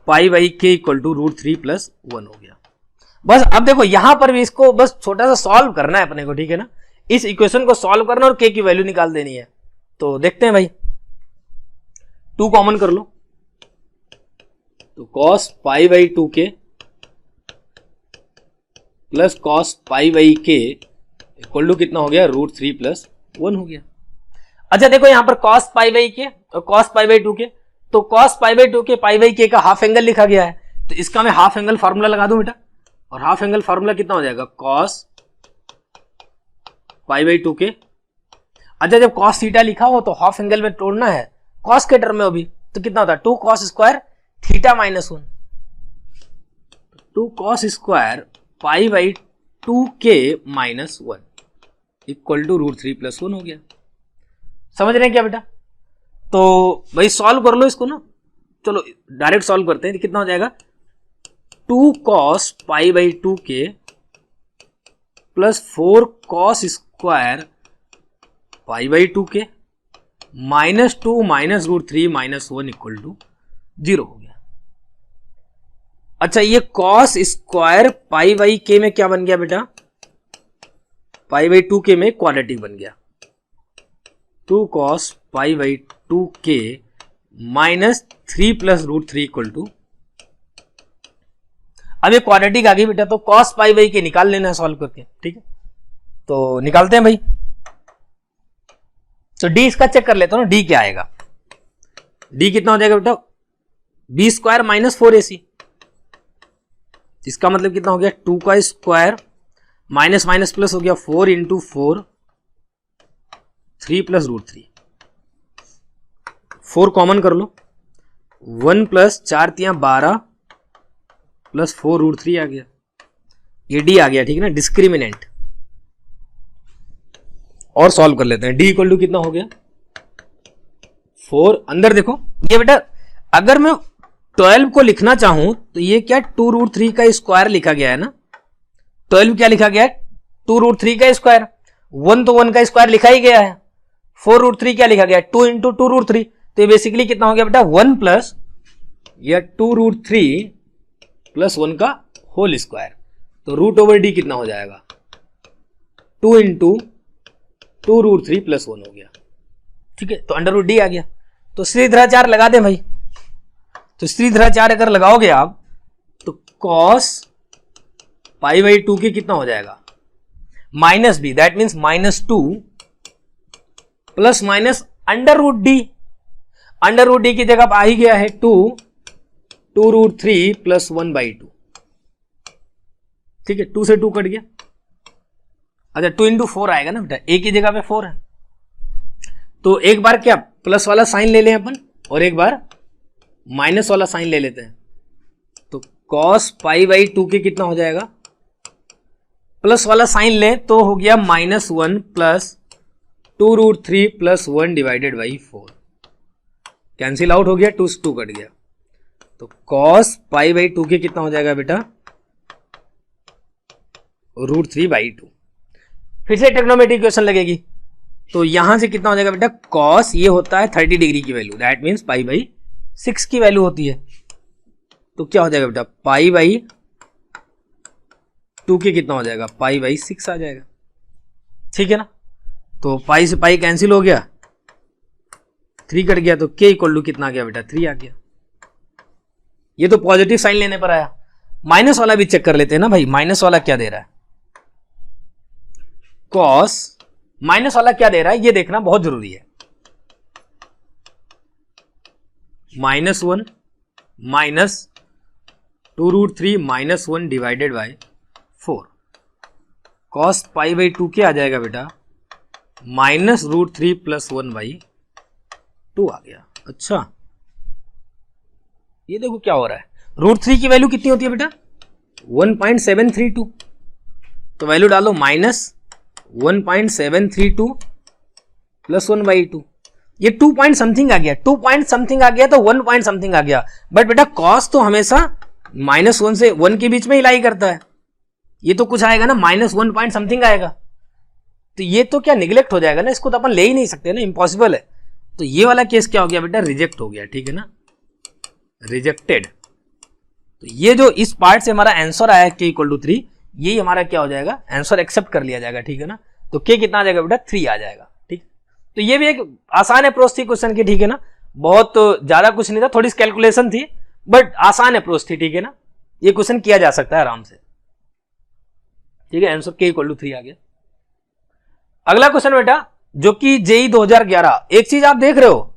पाई बाई के इक्वल टू √3+1 हो गया। बस अब देखो यहां पर भी इसको बस छोटा सा सॉल्व करना है अपने को, ठीक है ना, इस इक्वेशन को सॉल्व करना और के की वैल्यू निकाल देनी है। तो देखते हैं भाई, 2 कॉमन कर लो, तो cos पाई बाई 2 के प्लस cos पाई बाई के इक्वल टू कितना हो गया, √3+1 हो गया। अच्छा देखो यहां पर cos पाई बाई के और cos पाई बाई 2 के, तो cos पाई बाई 2 के पाई बाई के का हाफ एंगल लिखा गया है, तो इसका मैं हाफ एंगल फार्मूला लगा दूं बेटा, और हाफ एंगल फार्मूला कितना हो जाएगा, cos पाई बाई 2k। अच्छा जब कॉस थीटा लिखा हो तो हाफ एंगल में तोड़ना है, कॉस के टर्म में हो भी, तो कितना होता है 2 cos square theta minus 1, 2 cos square pi by 2k minus 1 equal to √3 + 1 हो गया। समझ रहे हैं क्या बेटा? तो भाई सॉल्व कर लो इसको ना, चलो डायरेक्ट सॉल्व करते हैं। कितना हो जाएगा 2 cos pi by 2k plus 4 cos square pi by 2k minus 2 minus √3 minus 1 equal to 0 हो गया। अच्छा ये cos square pi by k में क्या बन गया बेटा? पाई बाई 2k में क्वाड्रेटिक बन गया। 2 cos pi by 2k minus 3 plus √3 equal to, अब ये क्वाड्रेटिक आ गई बेटा, तो cos पाई बाई k निकाल लेना है सॉल्व करके, ठीक है? तो निकालते हैं भाई। तो d इसका चेक कर लेता हूं ना, d क्या आएगा? d कितना हो जाएगा बेटा? b स्क्वायर माइनस 4ac, इसका मतलब कितना हो गया 2 का स्क्वायर माइनस माइनस प्लस हो गया 4 इंटू 4 3 प्लस √3, 4 कॉमन कर लो, 1 प्लस 4 × 12 प्लस 4 √3 आ गया, ये d आ गया, ठीक है ना, डिस्क्रिमिनेंट। और सॉल्व कर लेते हैं। d इक्वल टू कितना हो गया 4, अंदर देखो ये बेटा, अगर मैं 12 को लिखना चाहूं तो ये क्या 2 √3 का स्क्वायर लिखा गया है ना, 12 क्या लिखा गया है 2 √3 का स्क्वायर, 1 तो 1 का स्क्वायर लिखा ही गया है, 4 √3 क्या लिखा गया है 2 इंटू 2 √3, तो ये बेसिकली कितना हो गया बेटा 1 प्लस या 2 √3 प्लस 1 का होल स्क्वायर, तो √d कितना हो जाएगा 2 इंटू 2 √3 प्लस 1 हो गया, ठीक है? तो √d आ गया। तो श्रीधराचार्य लगा दें भाई, तो श्रीधराचार्य अगर लगाओगे आप तो cos पाई बाई 2k कितना हो जाएगा minus b, that means -2 plus minus √d, √d की जगह आ ही गया है 2 √3 प्लस 1/2, ठीक है? 2 से 2 कट गया। अच्छा 2 इंटू 4 आएगा ना बेटा, एक ही जगह पे 4 है, तो एक बार क्या प्लस वाला साइन ले लें अपन और एक बार माइनस वाला साइन ले लेते हैं, तो cos पाई बाई 2k कितना हो जाएगा, प्लस वाला साइन लें तो हो गया -1 plus 2 √3 plus 1 divided by 4, cancel out हो गया, 2 से 2 कट गया, तो cos पाई बाई 2k कितना हो जाएगा बेटा √3/2। फिर से ट्रिग्नोमेट्री इक्वेशन लगेगी, तो यहां से कितना हो जाएगा बेटा cos, ये होता है 30 डिग्री की value, that means pi by 6 की वैल्यू होती है, तो क्या हो जाएगा बेटा पाई बाई 2k कितना हो जाएगा पाई बाई 6 आ जाएगा, ठीक है ना? तो पाई से पाई कैंसिल हो गया, 3 कट गया, तो k इक्वल टू कितना आ गया बेटा 3 आ गया। ये तो पॉजिटिव साइन लेने पर आया। माइनस वाला भी चेक कर लेते हैं ना भाई, माइनस वाला क्या दे रहा है, cos माइनस वाला क्या दे रहा है ये देखना बहुत जरूरी है। -1 minus 2 √3 minus 1 divided by 4, cos pi by 2k आ जाएगा बेटा -√3 प्लस 1/2 आ गया। अच्छा ये देखो क्या हो रहा है, √3 की वैल्यू कितनी होती है बेटा 1.732, तो वैल्यू डालो -1.732 प्लस 1/2, ये 2 पॉइंट समथिंग आ गया, 2 पॉइंट समथिंग आ गया तो 1 पॉइंट समथिंग आ गया, बट बेटा cos तो हमेशा -1 से 1 के बीच में ही लाई करता है, ये तो कुछ आएगा ना -1 पॉइंट समथिंग आएगा, तो ये तो क्या निगलेक्ट हो जाएगा ना, इसको तो अपन ले ही नहीं सकते ना, इम्पॉसिबल है। तो ये वाला केस क्या हो गया बेटा रिजेक्ट हो गया, ठीक है ना, रिजेक्टेड। तो ये जो इस पार्ट से हमारा आंसर आया k = 3, ये हमारा क्या हो जाएगा आंसर एक्सेप्ट कर लिया जाएगा, ठीक है ना। तो k कितना आ जाएगा बेटा 3 आ जाएगा, ठीक। तो ये भी एक आसान अप्रोच थी क्वेश्चन की, ठीक है ना, बहुत ज्यादा कुछ नहीं था, थोड़ी सी कैलकुलेशन थी बट आसान अप्रोच थी, ठीक है ना। ये क्वेश्चन किया जा सकता है आराम से, ठीक है। आंसर k = 3 आ गया। अगला क्वेश्चन बेटा जो कि जेई 2011, एक चीज आप देख रहे हो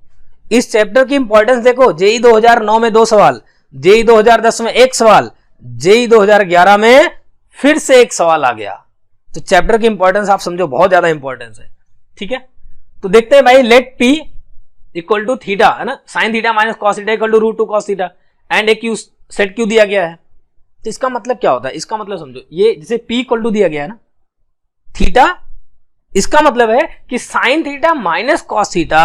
इस चैप्टर की इंपॉर्टेंस देखो, जेई 2009 में 2 सवाल, जेई 2010 में 1 सवाल, जेई 2011 में फिर से 1 सवाल आ गया। तो चैप्टर की इंपॉर्टेंस आप समझो, बहुत ज्यादा इंपॉर्टेंस है, ठीक है। तो देखते हैं भाई, let P equal to theta, है ना, sine theta minus cos theta equal to root two cos theta and एक क्यू सेट क्यू दिया गया है। तो इसका मतलब क्या होता है, इसका मतलब समझो, ये जैसे पी इक्वल टू दिया गया है ना थीटा, इसका मतलब है कि sine theta minus cos theta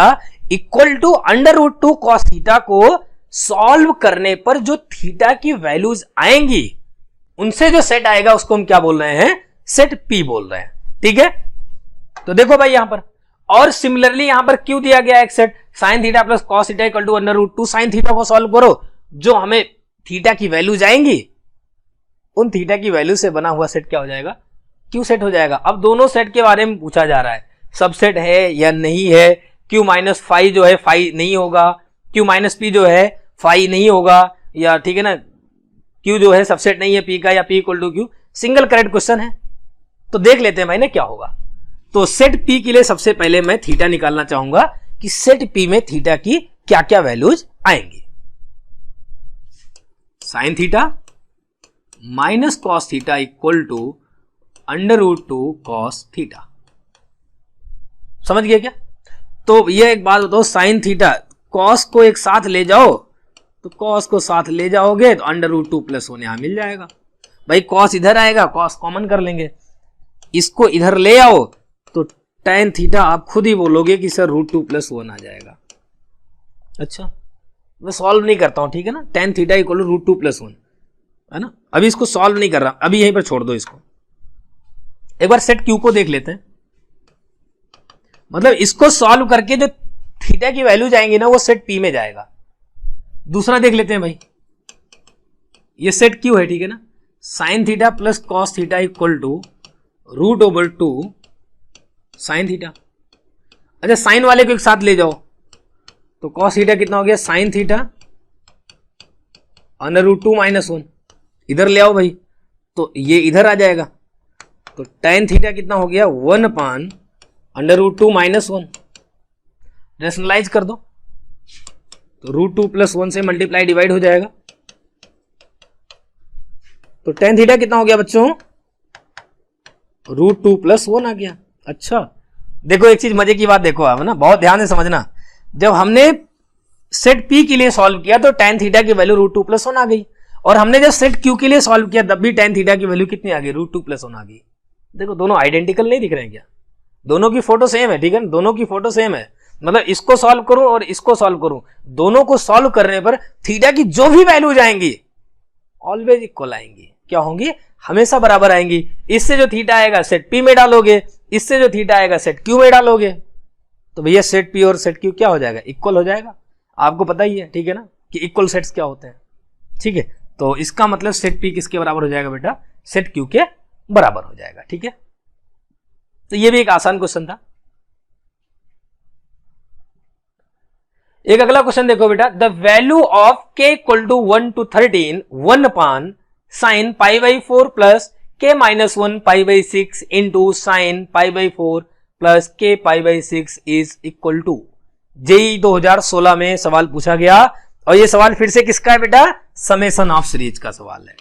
equal to under root two cos theta को सॉल्व करने पर जो थीटा की वैल्यूज आएंगी उनसे जो सेट आएगा उसको हम क्या बोल रहे हैं, सेट पी बोल रहे हैं, ठीक है। तो देखो भाई यहां पर, और सिमिलरली यहां पर क्यों दिया गया एक set sine theta plus cos theta equal to under root two, sine theta को सॉल्व करो, जो हमें थीटा की वैल्यूज आएंगी उन थीटा की वैल्यू से बना हुआ सेट क्या हो जाएगा, क्यू सेट हो जाएगा। अब दोनों सेट के बारे में पूछा जा रहा है, सबसेट है या नहीं है, क्यू माइनस फाई जो है फाई नहीं होगा, क्यू माइनस पी जो है फाई नहीं होगा, या ठीक है ना, क्यू जो है सबसेट नहीं है पी का, या P equal to Q, single correct question है। तो देख लेते हैं भाई ना क्या होगा। तो सेट पी के लिए सबसे पहले मैं थीटा निकालना चाहूंगा कि सेट पी में थीटा की क्या क्या वैल्यूज आएंगी। Sine theta minus cos theta equal to under root two cos theta, समझ गए क्या। तो ये एक बात बताओ, साइन थीटा कॉस को एक साथ ले जाओ, तो कॉस को साथ ले जाओगे तो under root two plus one यहां मिल जाएगा। भाई कॉस इधर आएगा, कॉस कॉमन कर लेंगे, इसको इधर ले आओ तो tan थीटा आप खुद ही बोलोगे कि sir root two plus one आ जाएगा। अच्छा मैं सॉल्व नहीं करता हूं, ठीक है ना, tan theta equal to root two plus one, है ना। अभी इसको सॉल्व नहीं कर रहा, अभी यहीं पर छोड़ दो इसको। एक बार सेट क्यू को देख लेते हैं, मतलब इसको सॉल्व करके जो थीटा की वैल्यू जाएंगी ना वो सेट पी में जाएगा। दूसरा देख लेते हैं भाई, ये सेट क्यू है, ठीक है ना, sine theta plus cos theta equal to root over two sine theta. अच्छा साइन वाले को एक साथ ले जाओ तो कॉस थीटा कितना हो गया, sine theta under root two minus one, इधर ले आओ भाई तो ये इधर आ जाएगा, तो tan थीटा कितना हो गया, one upon under root two minus one, rationalise कर दो तो रूट टू प्लस वन से मल्टीप्लाई डिवाइड हो जाएगा, तो tan थीटा कितना हो गया बच्चों, रूट टू प्लस वन आ गया। अच्छा देखो एक चीज मजे की बात देखो आप ना, बहुत ध्यान से समझना, जब हमने सेट पी के लिए सॉल्व किया तो tan थीटा की value root two plus one आ गई, और हमने जब सेट क्यू के लिए सॉल्व किया तब भी tan थीटा की वैल्यू कितनी आ गई, रूट टू प्लस वन आ गई। देखो दोनों आइडेंटिकल नहीं दिख रहे हैं क्या, दोनों की फोटो सेम है, ठीक है, दोनों की फोटो सेम है, मतलब इसको सॉल्व करूं और इसको सॉल्व करूं, दोनों को सॉल्व करने पर थीटा की जो भी वैल्यूज आएंगी ऑलवेज इक्वल आएंगी, क्या होंगी, हमेशा बराबर आएंगी। इससे जो थीटा आएगा सेट पी में डालोगे, इससे जो थीटा आएगा सेट क्यू में डालोगे, तो भैया सेट पी और सेट क्यू क्या हो जाएगा, इक्वल हो जाएगा। आपको पता ही है, ठीक है ना, कि इक्वल सेट्स क्या होते हैं, ठीक है। तो इसका मतलब सेट पी किसके बराबर हो जाएगा बेटा, सेट क्यू के बराबर हो जाएगा, ठीक है। तो ये भी एक आसान क्वेश्चन था। एक अगला क्वेश्चन देखो बेटा, the value of k equal to 1 to 13 1 upon sine pi by 4 plus k minus 1 pi by 6 into sine pi by 4 plus k pi by 6 is equal to. JEE 2016 में सवाल पूछा गया, और ये सवाल फिर से किसका है बेटा, समेशन ऑफ सीरीज का सवाल है।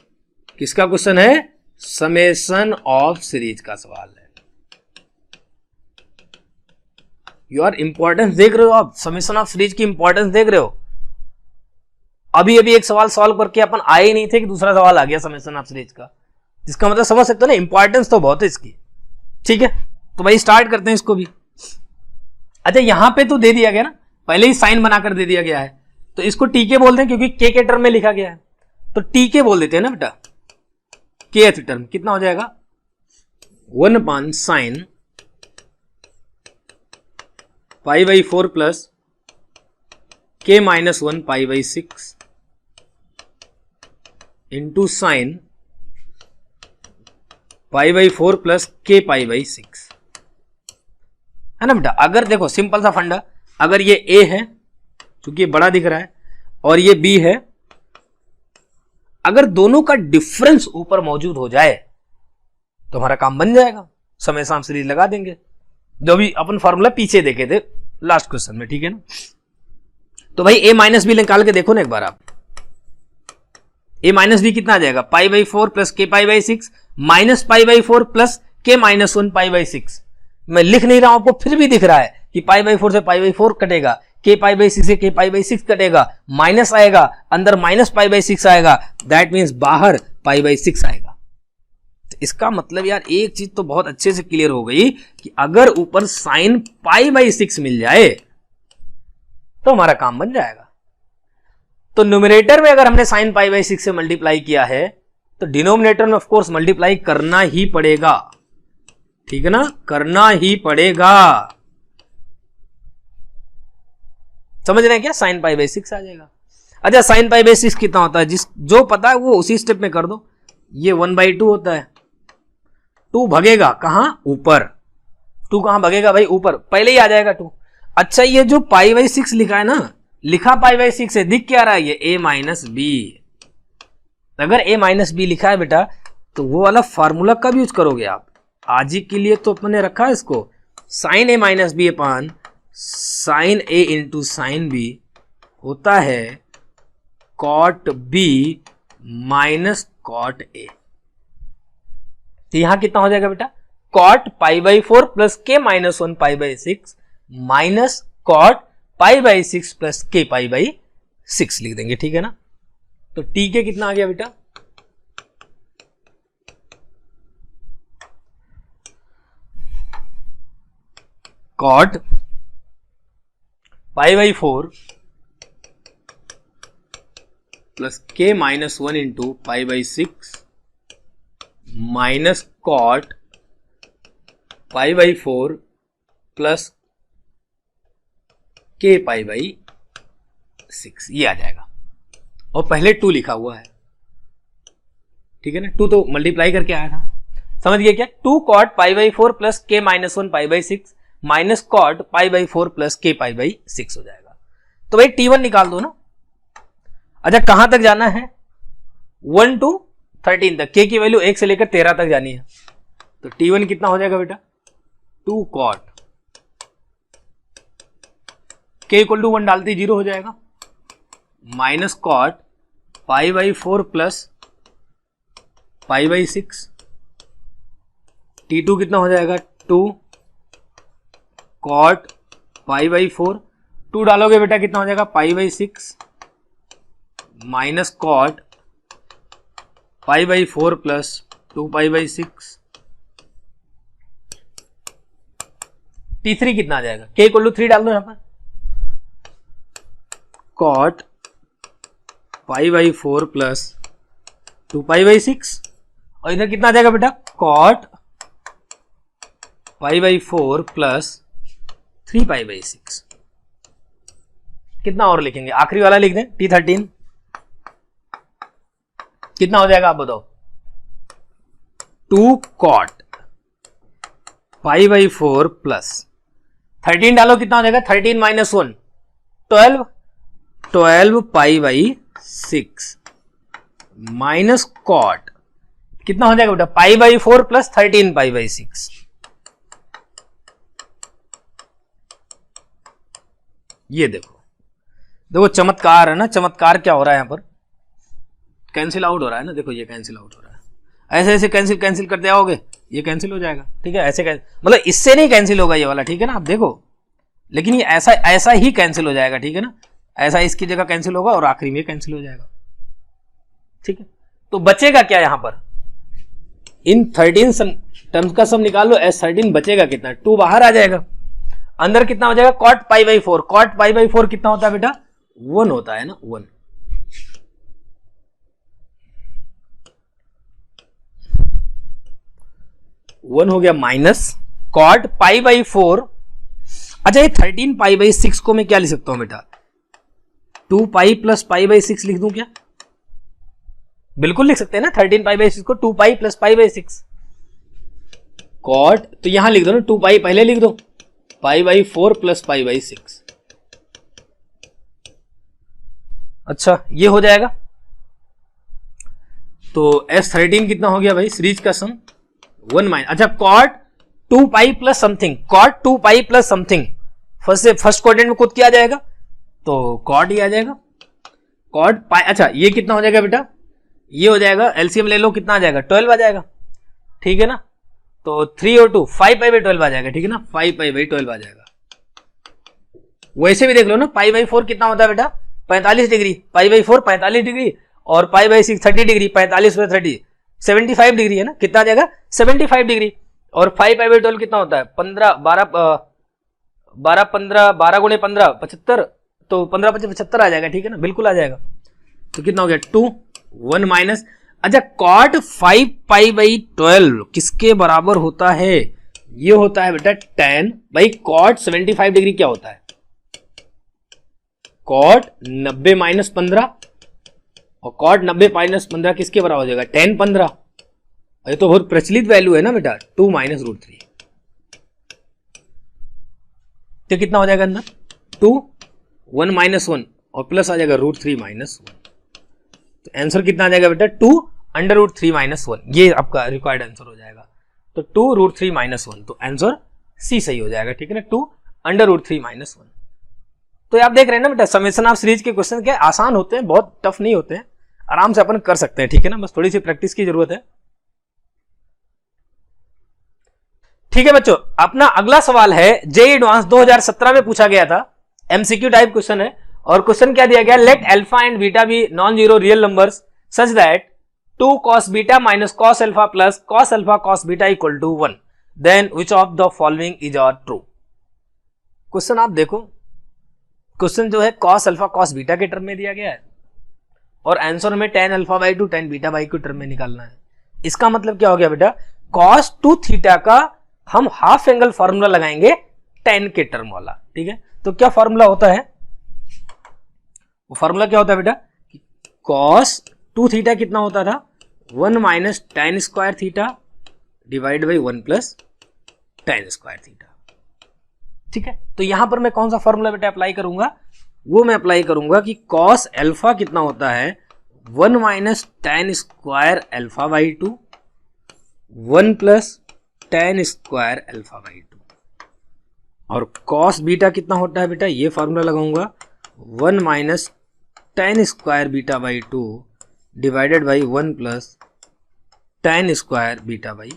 किसका क्वेश्चन है, समेशन ऑफ सीरीज का सवाल है। यार इंपॉर्टेंस देख रहे हो आप, समेशन ऑफ सीरीज की इंपॉर्टेंस देख रहे हो। अभी अभी एक सवाल सॉल्व करके अपन आए ही नहीं थे कि दूसरा सवाल आ गया समेशन ऑफ सीरीज का, जिसका मतलब समझ सकते हो ना, इंपॉर्टेंस तो बहुत है इसकी, ठीक है। तो भाई स्टार्ट करते हैं इसको भी। अच्छा यहां पे तो दे दिया गया ना, पहले ही साइन बनाकर दे दिया गया है, तो इसको टीके बोलते हैं क्योंकि के टर्म में लिखा गया है, तो टीके बोल देते हैं ना बेटा, के टर्म कितना हो जाएगा, 1 upon sine pi by 4 plus K minus 1 pi by 6 into sine pi by 4 plus K pi by 6, है ना बेटा। अगर देखो सिंपल सा फंडा, अगर ये ए है क्योंकि ये बड़ा दिख रहा है और ये बी है, अगर दोनों का डिफरेंस ऊपर मौजूद हो जाए तो हमारा काम बन जाएगा, समेशन ऑफ सीरीज लगा देंगे, जो भी अपन फॉर्मूला पीछे देखे थे लास्ट क्वेश्चन में, ठीक है ना। तो भाई ए माइनस बी निकाल के देखो ना एक बार आप, ए माइनस बी कितना आ जाएगा, pi by 4 plus K pi by 6 minus pi by 4 plus k minus 1 pi by 6, मैं लिख नहीं रहा हूं आपको फिर भी दिख रहा है कि पाई बाई 4 से पाई बाई 4 कटेगा, k पाई बाई 6 से k पाई बाई 6 कटेगा, माइनस आएगा, अंदर माइनस पाई बाई 6 आएगा, दैट मीन्स बाहर पाई बाई 6 आएगा। तो इसका मतलब यार एक चीज तो बहुत अच्छे से क्लियर हो गई कि अगर ऊपर साइन पाई बाई 6 मिल जाए तो हमारा काम बन जाएगा। तो न्यूमरेटर में अगर हमने साइन पाई बाई 6 से मल्टीप्लाई किया है तो डिनोमिनेटर में ऑफ कोर्स मल्टीप्लाई करना ही पड़ेगा, ठीक है ना, करना ही पड़ेगा। समझ रहे हैं क्या? साइन पाई बाई 6 आ जाएगा। अच्छा साइन पाई बाई 6 कितना होता है, जो पता है वो उसी स्टेप में कर दो। ये 1/2 होता है, 2 भगेगा कहां, ऊपर, 2 कहां भगेगा भाई, ऊपर, पहले ही आ जाएगा 2। अच्छा ये जो पाई बाई 6 लिखा है ना, लिखा पाई बाई 6 है, दिख क्या रहा है, ये a माइनस बी। अगर a माइनस बी लिखा है बेटा तो वो वाला फार्मूला कब यूज करोगे आप, आज ही के लिए तो अपने रखा है इसको, sine a minus B upon sine a into sine B होता है cot b minus cot a। तो यहां कितना हो जाएगा बेटा, cot pi by 4 plus K minus 1 pi by 6 minus cot pi by 6 plus K pi by 6 लिख देंगे, ठीक है ना। तो टी के कितना आ गया बेटा, cot pi by 4 plus K minus 1 into pi by 6 minus cot pi by 4 plus K pi by 6, ये आ जाएगा। और पहले 2 लिखा हुआ है, ठीक है ना, 2 तो मल्टीप्लाई करके आया था, समझ गए क्या। 2 cot pi by 4 plus K minus 1 pi by 6 minus cot pi by 4 plus K pi by 6 हो जाएगा। तो भाई T1 निकाल दो ना। अच्छा कहां तक जाना है, 1 to 13 तक, के की वैल्यू 1 से लेकर 13 तक जानी है। तो T1 कितना हो जाएगा बेटा, 2 कॉट के इक्वल टू 1 डालते 0 हो जाएगा, minus cot pi by 4 plus pi by 6। T2 कितना हो जाएगा, 2 कॉट पाई बाई 4, 2 डालोगे बेटा कितना हो जाएगा, pi by 6 minus cot pi by 4 plus 2 pi by 6। T3 कितना आ जाएगा, के इक्वल टू 3 डाल दो यहां पर, cot pi by 4 plus 2 pi by 6, और इधर कितना आ जाएगा बेटा, cot pi by 4 plus 3 pi by 6। कितना और लिखेंगे, आखिरी वाला लिख दें, T13 कितना हो जाएगा आप बताओ, 2 कॉट पाई बाई 4 प्लस 13 डालो कितना हो जाएगा, 13 minus 1 12 pi by 6 minus cot कितना हो जाएगा बेटा, pi by 4 plus 13 pi by 6। ये देखो चमत्कार है ना, चमत्कार क्या हो रहा है यहां पर, कैंसिल आउट हो रहा है ना, देखो ये कैंसिल आउट हो रहा है, ऐसे ऐसे कैंसिल करते आओगे ये कैंसिल हो जाएगा, ठीक है, ऐसे मतलब इससे नहीं कैंसिल होगा ये वाला, ठीक है ना, आप देखो, लेकिन ये ऐसा ही कैंसिल हो जाएगा, ठीक है ना, ऐसा इसकी जगह कैंसिल होगा और आखिरी में कैंसिल हो जाएगा, ठीक है। तो बचेगा क्या यहां पर, इन 13 टर्म्स का सम निकाल लो, S13 बचेगा कितना, 2 बाहर आ जाएगा, अंदर कितना हो जाएगा, cot pi by 4, cot pi by 4 कितना होता है बेटा, 1 होता है ना, 1। वन हो गया माइनस कॉट पाई बाई 4। अच्छा ये 13 पाई बाई 6 को मैं क्या लिख सकता हूं बेटा, 2 पाई प्लस पाई बाई 6 लिख दूं क्या, बिल्कुल लिख सकते हैं ना, 13 पाई बाई 6 को 2 pi plus pi by 6 cot, तो यहां लिख दो ना, 2 पाई पहले लिख दो, पाई बाई 4 प्लस पाई बाई 6। अच्छा ये हो जाएगा, तो S13 कितना हो गया भाई, सीरीज का सम 1 माइनस, अच्छा cot 2 pi plus something, cot 2 pi plus something, first quadrant में खुद क्या आ जाएगा, तो कॉट ही आ जाएगा, कॉट पाई। अच्छा ये कितना हो जाएगा बेटा, ये हो जाएगा, एलसीएम ले लो कितना आ जाएगा, 12 आ जाएगा, ठीक है ना। तो 3 और 2 5 पाई बाई 12 आ जाएगा, ठीक है ना, 5 पाई बाई 12 आ जाएगा। वैसे भी देख लो ना, पाई बाई 4 कितना होता है बेटा 45 डिग्री, पाई बाई 4 45 डिग्री और पाई बाई 6 30 डिग्री, 45 में 30 75 डिग्री है ना, कितना आ जाएगा 75 डिग्री। और 5 पाई बाई 12 कितना होता है 15 गुणे 15 75, तो 15 25 75 आ जाएगा, ठीक है ना, बिल्कुल आ जाएगा। तो कितना हो गया 2 1 माइनस, अच्छा कॉट 5 पाई बाई 12 किसके बराबर होता है, ये होता है बेटा tan भाई कॉट 75 डिग्री क्या होता है, कॉट 90 माइनस 15, और कॉट 90 माइनस 15 किसके बराबर हो जाएगा tan 15। ये तो बहुत प्रचलित वैल्यू है ना बेटा 2 माइनस रूट 3, तो कितना हो जाएगा अंदर 2 1 माइनस 1 और प्लस आ जाएगा रूट 3 माइनस 1, तो आंसर कितना आ जाएगा बेटा 2 अंडर रूट 3 माइनस 1, ये आपका रिक्वायर्ड आंसर हो जाएगा। तो 2 रूट 3 माइनस 1, तो आंसर सी सही हो जाएगा, ठीक है ना, 2 अंडर रूट 3 माइनस 1। तो आप देख रहे हैं ना बेटा समेशन ऑफ सीरीज के क्वेश्चन क्या आसान होते हैं, बहुत टफ नहीं होते हैं, आराम से अपन कर सकते हैं, ठीक है ना, बस थोड़ी सी प्रैक्टिस की जरूरत है। ठीक है बच्चों, अपना अगला सवाल है जेईई एडवांस 2017 में पूछा गया था, एमसीक्यू टाइप क्वेश्चन है, और क्वेश्चन क्या दिया गया, let alpha and beta be non zero real numbers such that 2 cos beta minus cos alpha plus cos alpha cos beta equal to 1, then which of the following is are true. Question आप देखो, क्वेश्चन जो है cos अल्फा cos बीटा के टर्म में दिया गया है, और आंसर में tan alpha by 2 tan beta by 2 term में निकालना है। इसका मतलब क्या हो गया बेटा, cos 2 थीटा का हम हाफ एंगल फॉर्मूला लगाएंगे tan के टर्म वाला, ठीक है। तो क्या फॉर्मूला होता है, वो फॉर्मूला क्या होता है बेटा, cos 2 थीटा कितना होता था 1 minus tan square theta divide by 1 plus tan square theta, ठीक है। तो यहां पर मैं कौन सा फॉर्मूला बेटा अप्लाई करूंगा, वो मैं अप्लाई करूंगा कि cos अल्फा कितना होता है 1 minus tan square alpha by 2 1 plus tan square alpha by 2, और cos बीटा कितना होता है बेटा, ये फॉर्मूला लगाऊंगा 1 minus tan square beta by 2 divided by 1 plus tan square beta by,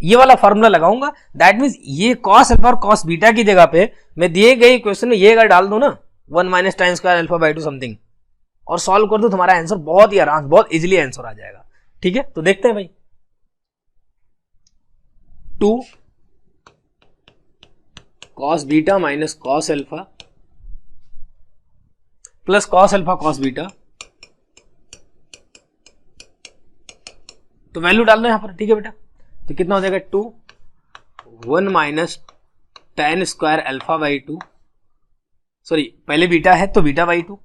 ये वाला फॉर्मूला लगाऊंगा। दैट मीन्स ये cos अल्फा और cos बीटा की जगह पे मैं दिए गए क्वेश्चन में ये अगर डाल दूं ना 1 minus tan square alpha by 2 something और सॉल्व कर दो, तुम्हारा आंसर बहुत ही आराम बहुत इजीली आंसर आ जाएगा, ठीक है। तो देखते हैं भाई 2 cos beta minus cos alpha plus cos alpha cos beta, तो वैल्यू डाल दो यहां पर, ठीक है बेटा। तो कितना हो जाएगा 2 1 minus tan square alpha by 2, sorry पहले बीटा है तो beta by 2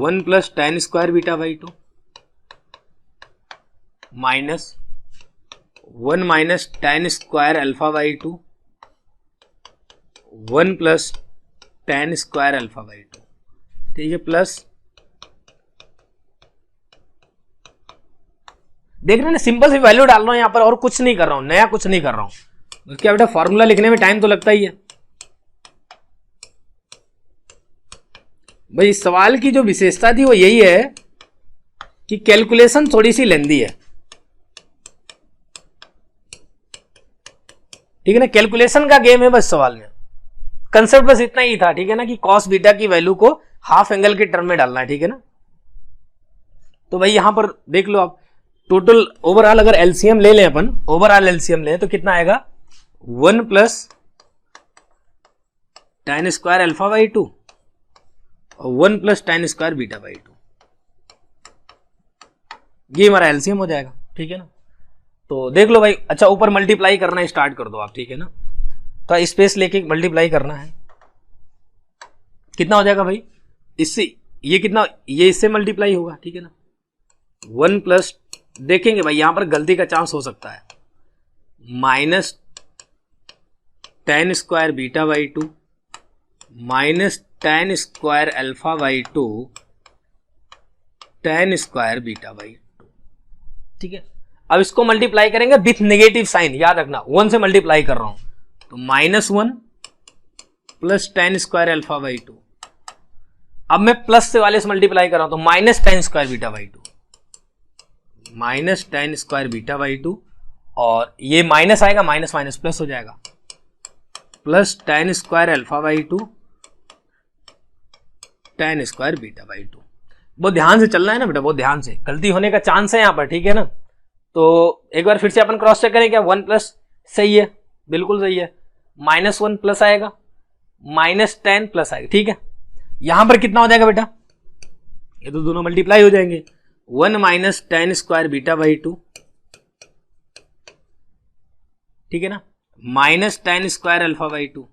1 plus tan square beta by 2 minus 1 minus tan square alpha by 2 1 plus tan square alpha by 2, ठीक है, प्लस देख रहे हैं ना, सिंपल सी वैल्यू डाल रहा हूं यहां पर और कुछ नहीं कर रहा हूं, नया कुछ नहीं कर रहा हूं। क्या बेटा फॉर्मूला लिखने में टाइम तो लगता ही है भाई। इस सवाल की जो विशेषता थी वो यही है कि कैलकुलेशन थोड़ी सी लेंदी है, ठीक है ना, कैलकुलेशन का गेम है बस सवाल में, कंसेप्ट बस इतना ही था, ठीक है ना, कि cos बीटा की वैल्यू को हाफ एंगल के टर्म में डालना है, ठीक है ना। तो भाई यहां पर देख लो आप, टोटल ओवरऑल अगर एलसीएम ले लें अपन, ओवरऑल एलसीएम लें तो कितना आएगा 1 plus tan square alpha by 2 और 1 plus tan square beta by 2, ये हमारा एलसीएम हो जाएगा, ठीक है ना। तो देख लो भाई, अच्छा ऊपर मल्टीप्लाई करना स्टार्ट कर दो आप, ठीक है ना, तो स्पेस लेके मल्टीप्लाई करना है, कितना हो जाएगा भाई, इससे ये कितना, ये इससे मल्टीप्लाई होगा, ठीक है ना, 1 प्लस, देखेंगे भाई यहां पर गलती का चांस हो सकता है, minus tan square beta by 2 minus tan square alpha by 2 tan square beta by 2, ठीक है। अब इसको मल्टीप्लाई करेंगे विथ नेगेटिव साइन, याद रखना 1 से मल्टीप्लाई कर रहा हूं, तो -1 plus tan square alpha by 2, अब मैं प्लस से वाले से मल्टीप्लाई कर रहा हूं तो minus tan square beta by 2, minus ten square beta by two, और ये माइनस आएगा, माइनस माइनस प्लस हो जाएगा, plus ten square alpha by two ten square beta by two. बहुत ध्यान से चलना है ना बेटा, बहुत ध्यान से, गलती होने का चांस है यहाँ पर, ठीक है ना। तो एक बार फिर से अपन क्रॉस चेक करें, क्या वन प्लस सही है, बिल्कुल सही है, माइनस वन प्लस आएगा, माइनस टेन प्लस आएगा, ठीक है। यहां पर कितना हो जाएगा बेटा, ये तो दोनों मल्टीप्लाई हो जाएंगे, one minus ten square beta by to, ठीक है ना, minus ten square alpha by two,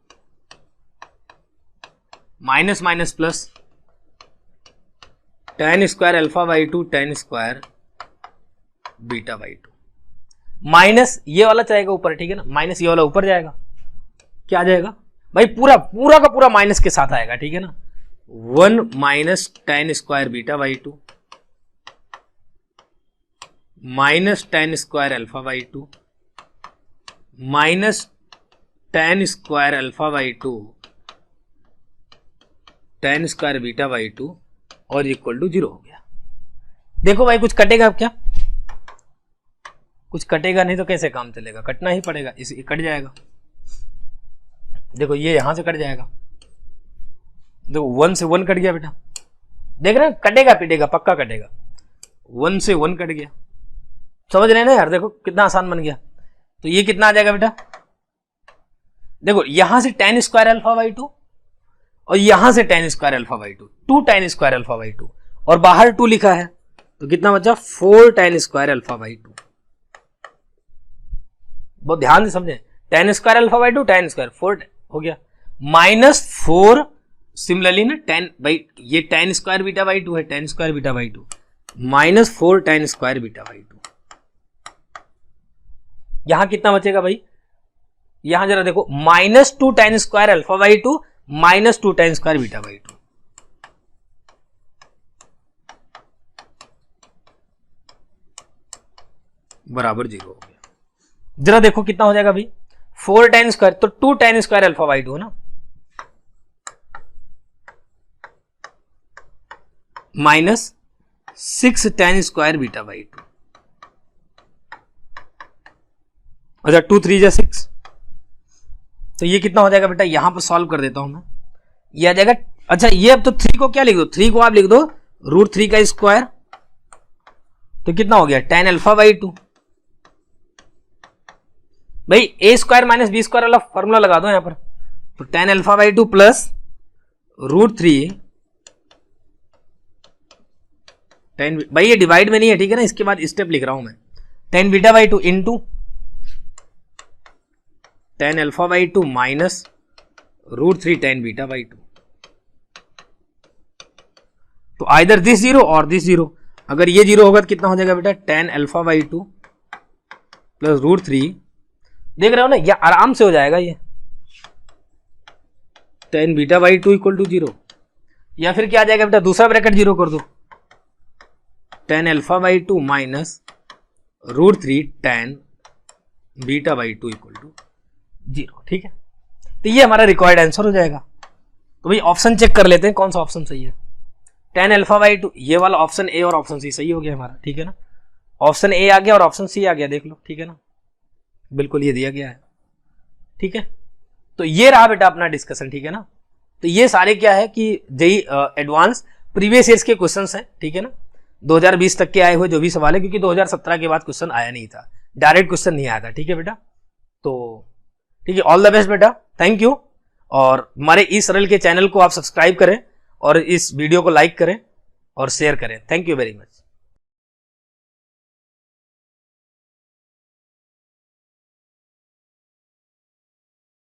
minus minus plus ten square alpha by two ten square beta by two, minus ये वाला जाएगा ऊपर, ठीक है ना, माइनस ये वाला ऊपर जाएगा, क्या आ जाएगा भाई, पूरा पूरा का पूरा माइनस के साथ आएगा, ठीक है ना, one minus ten square beta by two minus ten square alpha by two minus ten square alpha by two ten square beta by two और इक्वल टू 0 हो गया। देखो भाई कुछ कटेगा अब क्या, कुछ कटेगा नहीं तो कैसे काम चलेगा, कटना ही पड़ेगा, इसे कट जाएगा, देखो ये यहां से कट जाएगा, देखो वन से वन कट गया बेटा, देख रहे हैं, कटेगा पिटेगा पक्का कटेगा, वन से वन कट गया, समझ रहे हैं ना यार, देखो कितना आसान बन गया। तो ये कितना आ जाएगा बेटा, देखो यहां से ten square alpha by two और यहां से ten square alpha by two, two ten square alpha by two, और बाहर टू लिखा है, तो कितना बचा, four ten square alpha by two. बहुत ध्यान से समझे, ten square alpha by two ten square, four हो गया, माइनस फोर, सिमिलरली ना टेन बाई, ये ten square beta by two है, ten square beta by two, minus four ten square beta by to. यहां कितना बचेगा भाई, यहां जरा देखो, minus two ten square alpha by two minus two ten square beta by to, बराबर 0 हो गया। जरा देखो कितना हो जाएगा भाई, फोर टेन स्क्वायर, तो two ten square alpha by two है ना, minus six tan square beta by two, अच्छा टू थ्री जा सिक्स, तो ये कितना हो जाएगा बेटा, यहां पर सॉल्व कर देता हूं मैं, ये आ जाएगा, अच्छा ये अब तो थ्री को क्या लिख दो, थ्री को आप लिख दो रूट थ्री का स्क्वायर, तो कितना हो गया, टेन अल्फा बाई टू, भाई A square minus B square वाला फॉर्मूला लगा दो यहां पर, तो tan alpha by two plus root three, tan, भाई ये डिवाइड में नहीं है, ठीक है ना, इसके बाद स्टेप लिख रहा हूं मैं, tan beta by two into tan alpha by two minus root three tan beta by two, तो आइदर दिस 0 और दिस 0, अगर ये 0 होगा तो कितना हो जाएगा बेटा, tan alpha by two plus root three, देख रहे हो ना, ये आराम से हो जाएगा, ये tan beta by two equal to 0, या फिर क्या आ जाएगा बेटा, दूसरा ब्रैकेट 0 कर दो, tan alpha by two minus root three tan beta by two equal to 0, ठीक है। तो ये हमारा रिक्वायर्ड आंसर हो जाएगा। तो भाई ऑप्शन चेक कर लेते हैं कौन सा ऑप्शन सही है, टेन अल्फा बाई टू, ये वाला ऑप्शन ए और ऑप्शन सी सही हो गया हमारा, ठीक है ना, ऑप्शन ए आ गया और ऑप्शन सी आ गया, देख लो, ठीक है ना, बिल्कुल ये दिया गया है, ठीक है। तो ये रहा बेटा अपना डिस्कशन, ठीक है ना। तो ये सारे क्या है कि जेई एडवांस प्रीवियस ईयर्स के क्वेश्चंस हैं, ठीक है ना, 2020 तक के आए हुए जो भी सवाल है, क्योंकि 2017 के बाद क्वेश्चन आया नहीं था, डायरेक्ट क्वेश्चन नहीं आया था, ठीक है बेटा। तो ठीक है, ऑल द बेस्ट बेटा, थैंक यू। और हमारे इस सरल के चैनल को आप सब्सक्राइब करें और इस वीडियो को लाइक करें और शेयर करें। Thank you very much.